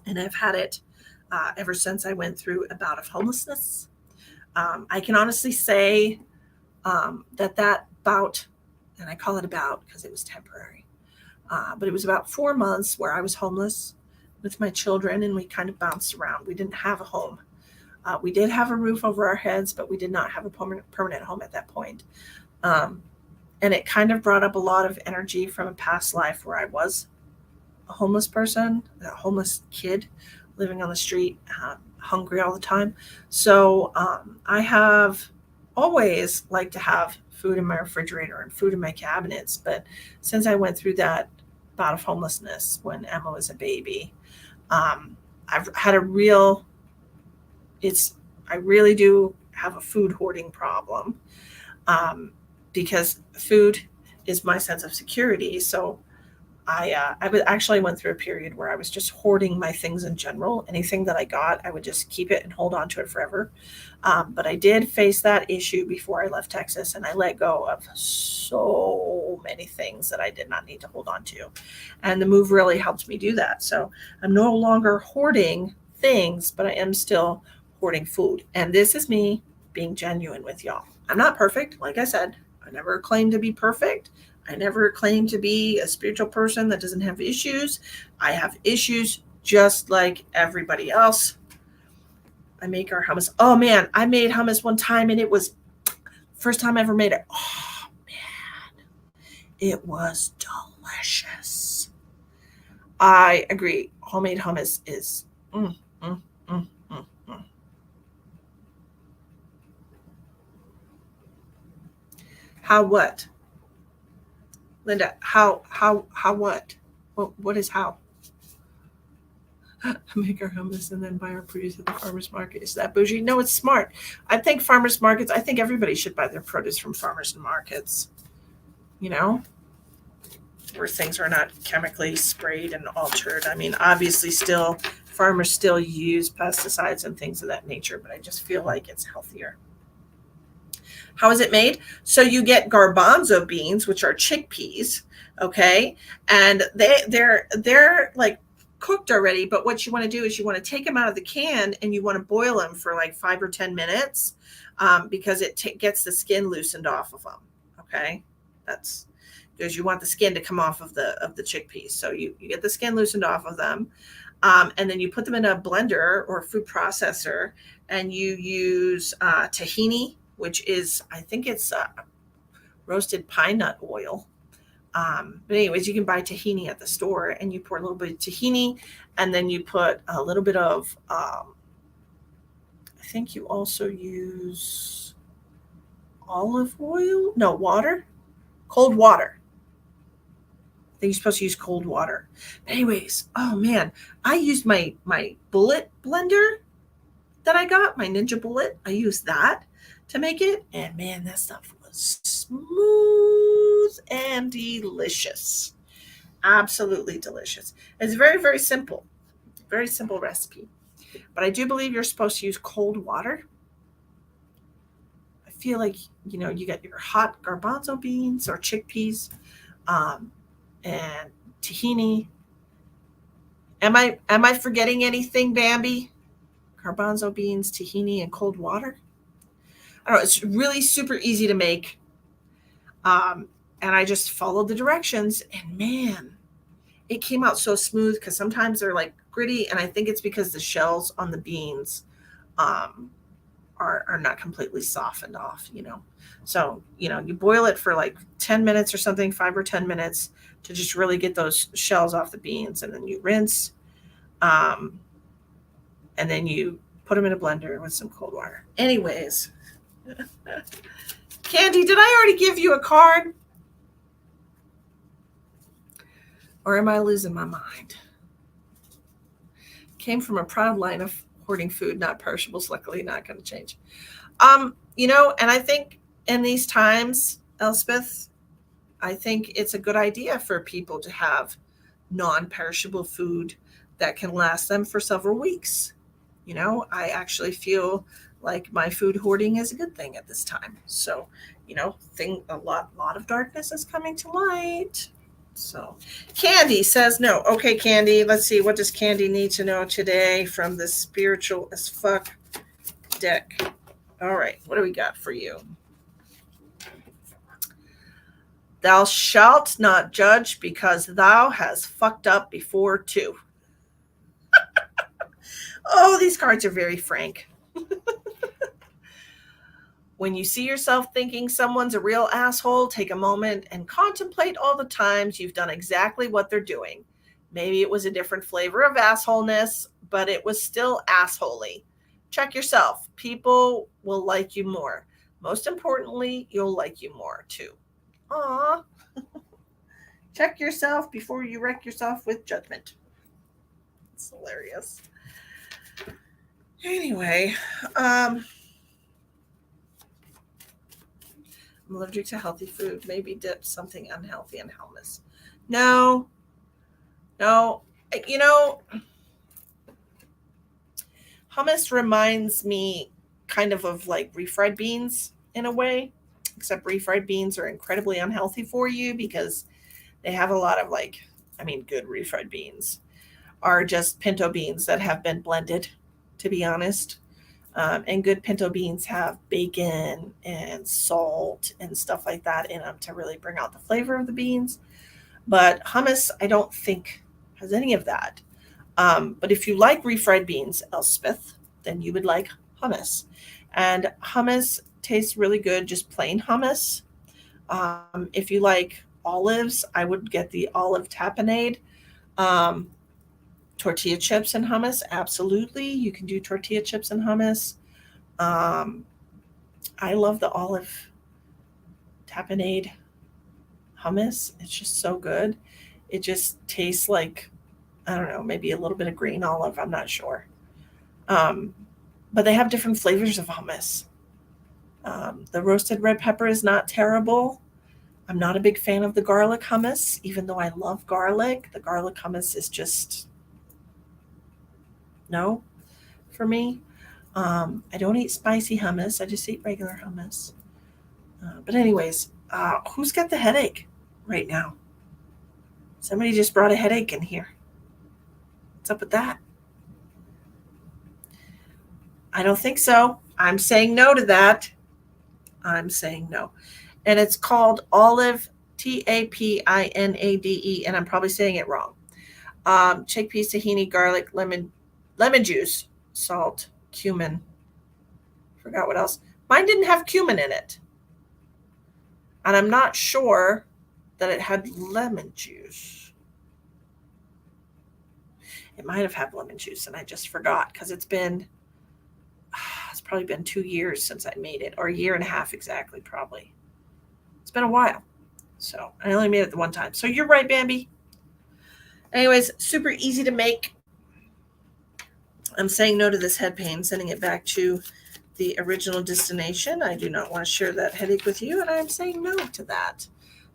And I've had it ever since I went through a bout of homelessness. I can honestly say that bout, and I call it a bout because it was temporary, but it was about 4 months where I was homeless with my children and we kind of bounced around. We didn't have a home. We did have a roof over our heads, but we did not have a permanent home at that point. And it kind of brought up a lot of energy from a past life where I was a homeless person, a homeless kid living on the street, hungry all the time. So I have always liked to have food in my refrigerator and food in my cabinets. But since I went through that bout of homelessness when Emma was a baby, I've had I really do have a food hoarding problem because food is my sense of security. So I actually went through a period where I was just hoarding my things in general. Anything that I got, I would just keep it and hold on to it forever. But I did face that issue before I left Texas, and I let go of so many things that I did not need to hold on to. And the move really helped me do that. So I'm no longer hoarding things, but I am still hoarding food. And this is me being genuine with y'all. I'm not perfect. Like I said, I never claimed to be perfect. I never claimed to be a spiritual person that doesn't have issues. I have issues just like everybody else. I make our hummus. Oh man, I made hummus one time and it was first time I ever made it. Oh man, it was delicious. I agree. Homemade hummus is mm, mm, mm, mm, mm. How what? Linda, how what? What is how? Make our hummus and then buy our produce at the farmer's market. Is that bougie? No, it's smart. I think farmers markets, I think everybody should buy their produce from farmers and markets, you know, where things are not chemically sprayed and altered. I mean, obviously, still, farmers still use pesticides and things of that nature, but I just feel like it's healthier. How is it made? So you get garbanzo beans, which are chickpeas, okay, and they're like cooked already. But what you want to do is you want to take them out of the can and you want to boil them for like 5 or 10 minutes, because it gets the skin loosened off of them. Okay, that's because you want the skin to come off of the chickpeas. So you get the skin loosened off of them, and then you put them in a blender or food processor, and you use tahini, which is, I think it's roasted pine nut oil. But anyways, you can buy tahini at the store, and you pour a little bit of tahini, and then you put a little bit of, I think you also use olive oil, no, water, cold water. I think you're supposed to use cold water. But anyways, oh man, I used my bullet blender that I got, my Ninja Bullet. I used that to make it, and man, that stuff was smooth and delicious. Absolutely delicious. It's very, very simple recipe. But I do believe you're supposed to use cold water. I feel like, you get your hot garbanzo beans or chickpeas, um, and tahini. Am I forgetting anything, Bambi? Garbanzo beans, tahini, and cold water. I don't know. It's really super easy to make. And I just followed the directions, and man, it came out so smooth, because sometimes they're like gritty, and I think it's because the shells on the beans um, are not completely softened off. So, you boil it for like 10 minutes or something, 5 or 10 minutes, to just really get those shells off the beans, and then you rinse, um, and then you put them in a blender with some cold water. Anyways, Candy, did I already give you a card? Or am I losing my mind? Came from a proud line of hoarding food, not perishables. Luckily, not going to change. And I think in these times, Elspeth, I think it's a good idea for people to have non-perishable food that can last them for several weeks. I actually feel like my food hoarding is a good thing at this time. So, a lot of darkness is coming to light. So, Candy says no. Okay, Candy, let's see. What does Candy need to know today from the spiritual as fuck deck? All right, what do we got for you? Thou shalt not judge, because thou hast fucked up before too. Oh, these cards are very frank. When you see yourself thinking someone's a real asshole, take a moment and contemplate all the times you've done exactly what they're doing. Maybe it was a different flavor of assholeness, but it was still assholey. Check yourself. People will like you more. Most importantly, you'll like you more too. Aw. Check yourself before you wreck yourself with judgment. It's hilarious. Anyway, I'm allergic to healthy food. Maybe dip something unhealthy in hummus. No. Hummus reminds me kind of like refried beans in a way, except refried beans are incredibly unhealthy for you, because they have a lot of good refried beans are just pinto beans that have been blended, to be honest. And good pinto beans have bacon and salt and stuff like that in them to really bring out the flavor of the beans. But hummus, I don't think has any of that. But if you like refried beans, Elspeth, then you would like hummus. And hummus tastes really good, just plain hummus. If you like olives, I would get the olive tapenade. Tortilla chips and hummus, absolutely. You can do tortilla chips and hummus. I love the olive tapenade hummus. It's just so good. It just tastes like, I don't know, maybe a little bit of green olive. I'm not sure. But they have different flavors of hummus. The roasted red pepper is not terrible. I'm not a big fan of the garlic hummus, even though I love garlic. The garlic hummus is just no for me. I don't eat spicy hummus. I just eat regular hummus. But anyways, who's got the headache right now? Somebody just brought a headache in here. What's up with that? I don't think so. I'm saying no to that. I'm saying no. And it's called Olive, Tapinade, and I'm probably saying it wrong. Chickpeas, tahini, garlic, lemon juice, salt, cumin. Forgot what else. Mine didn't have cumin in it. And I'm not sure that it had lemon juice. It might have had lemon juice, and I just forgot because it's probably been 2 years since I made it, or a year and a half exactly, probably. It's been a while. So I only made it the one time. So you're right, Bambi. Anyways, super easy to make. I'm saying no to this head pain, sending it back to the original destination. I do not want to share that headache with you, and I'm saying no to that.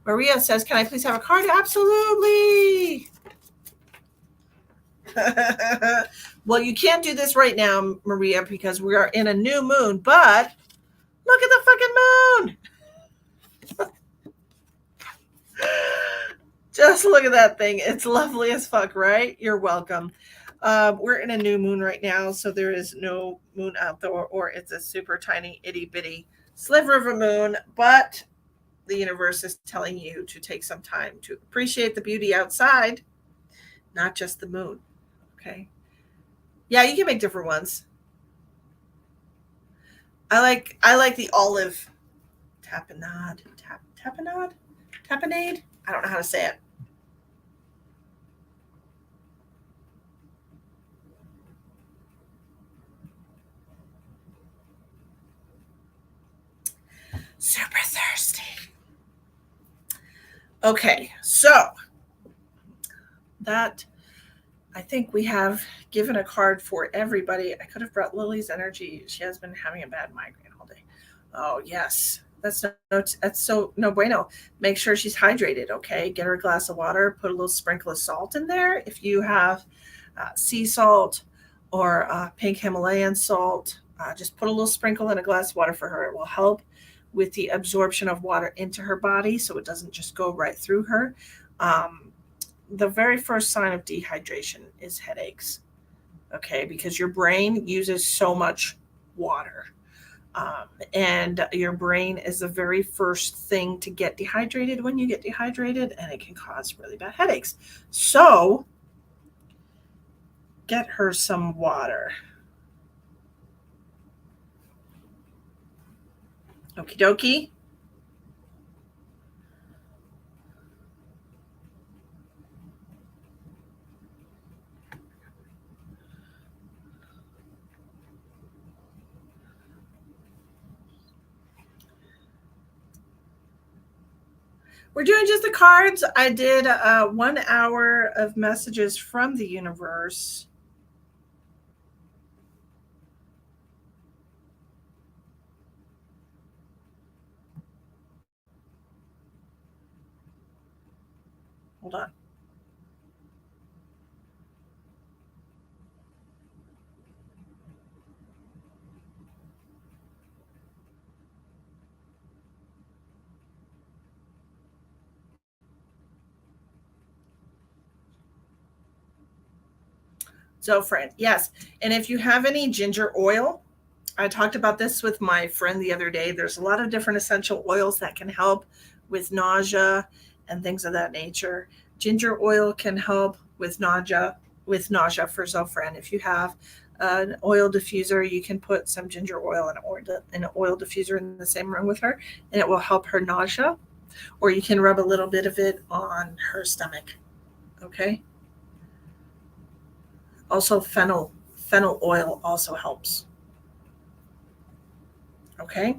Maria says, can I please have a card? Absolutely. Well, you can't do this right now, Maria, because we are in a new moon, but look at the fucking moon. Just look at that thing. It's lovely as fuck, right? You're welcome. We're in a new moon right now, so there is no moon out there, or it's a super tiny itty bitty sliver of a moon, but the universe is telling you to take some time to appreciate the beauty outside, not just the moon. Okay. Yeah, you can make different ones. I like the olive tapenade. Tapenade? I don't know how to say it. Super thirsty. Okay, so that, I think we have given a card for everybody. I could have brought Lily's energy. She has been having a bad migraine all day. Oh, yes. That's so no bueno. Make sure she's hydrated, okay? Get her a glass of water. Put a little sprinkle of salt in there. If you have sea salt or pink Himalayan salt, just put a little sprinkle in a glass of water for her. It will help with the absorption of water into her body so it doesn't just go right through her. The very first sign of dehydration is headaches, okay? Because your brain uses so much water. And your brain is the very first thing to get dehydrated when you get dehydrated, and it can cause really bad headaches. So get her some water. Okie dokie. We're doing just the cards. I did 1 hour of messages from the universe. Hold on. Zofran, yes. And if you have any ginger oil, I talked about this with my friend the other day. There's a lot of different essential oils that can help with nausea and things of that nature. Ginger oil can help with nausea for Zofran. If you have an oil diffuser, you can put some ginger oil in an oil diffuser in the same room with her, and it will help her nausea. Or you can rub a little bit of it on her stomach. Okay. Also, fennel oil also helps. Okay.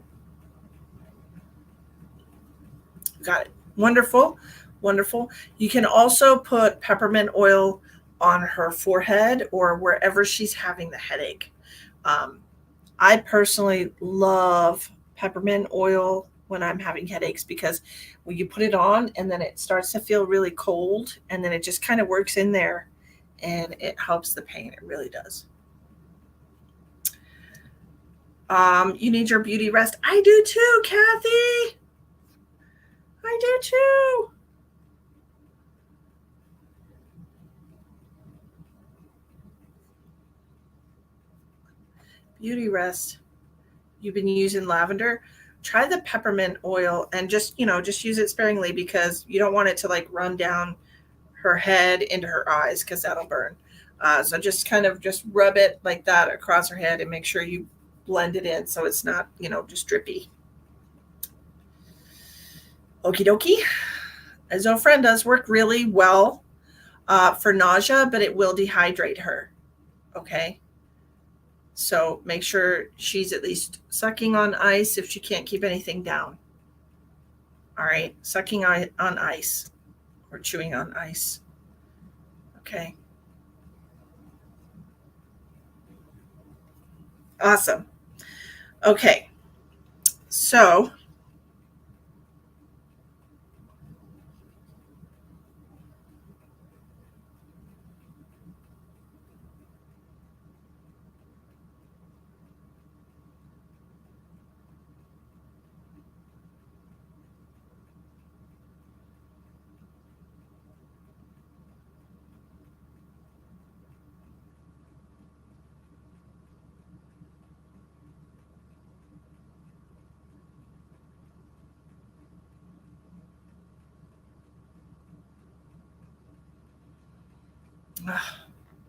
Got it. Wonderful. Wonderful. You can also put peppermint oil on her forehead or wherever she's having the headache. Um, I personally love peppermint oil when I'm having headaches because when you put it on and then it starts to feel really cold and then it just kind of works in there and it helps the pain. It really does. You need your beauty rest. I do too, Kathy. I do too. Beauty rest. You've been using lavender. Try the peppermint oil and just use it sparingly because you don't want it to like run down her head into her eyes because that'll burn. So just kind of just rub it like that across her head and make sure you blend it in so it's not, just drippy. Okie dokie. Zofran does work really well for nausea, but it will dehydrate her. Okay. So make sure she's at least sucking on ice if she can't keep anything down. All right. Sucking on ice or chewing on ice. Okay. Awesome. Okay. So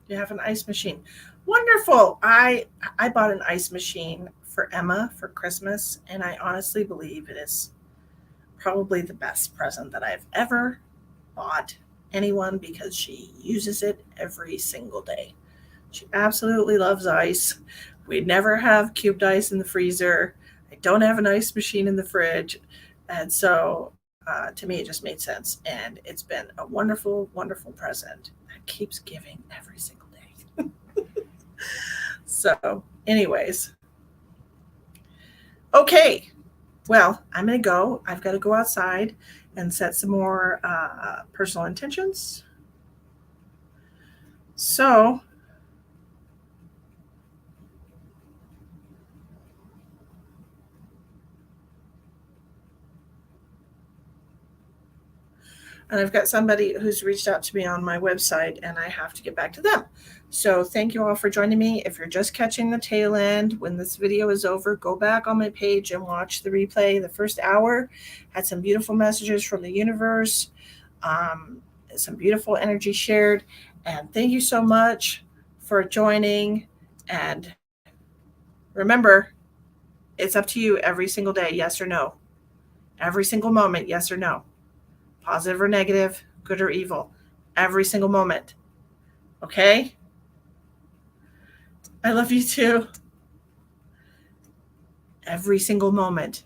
you have an ice machine. Wonderful. I bought an ice machine for Emma for Christmas, and I honestly believe it is probably the best present that I've ever bought anyone because she uses it every single day. She absolutely loves ice. We never have cubed ice in the freezer. I don't have an ice machine in the fridge. And so to me, it just made sense. And it's been a wonderful, wonderful present that keeps giving every single day. So, anyways, okay. Well, I'm going to go. I've got to go outside and set some more personal intentions. So, and I've got somebody who's reached out to me on my website, and I have to get back to them. So, thank you all for joining me. If you're just catching the tail end, when this video is over, go back on my page and watch the replay. The first hour had some beautiful messages from the universe, some beautiful energy shared. And thank you so much for joining. And remember, it's up to you every single day, yes or no. Every single moment, yes or no. Positive or negative, good or evil. Every single moment. Okay? I love you too. Every single moment.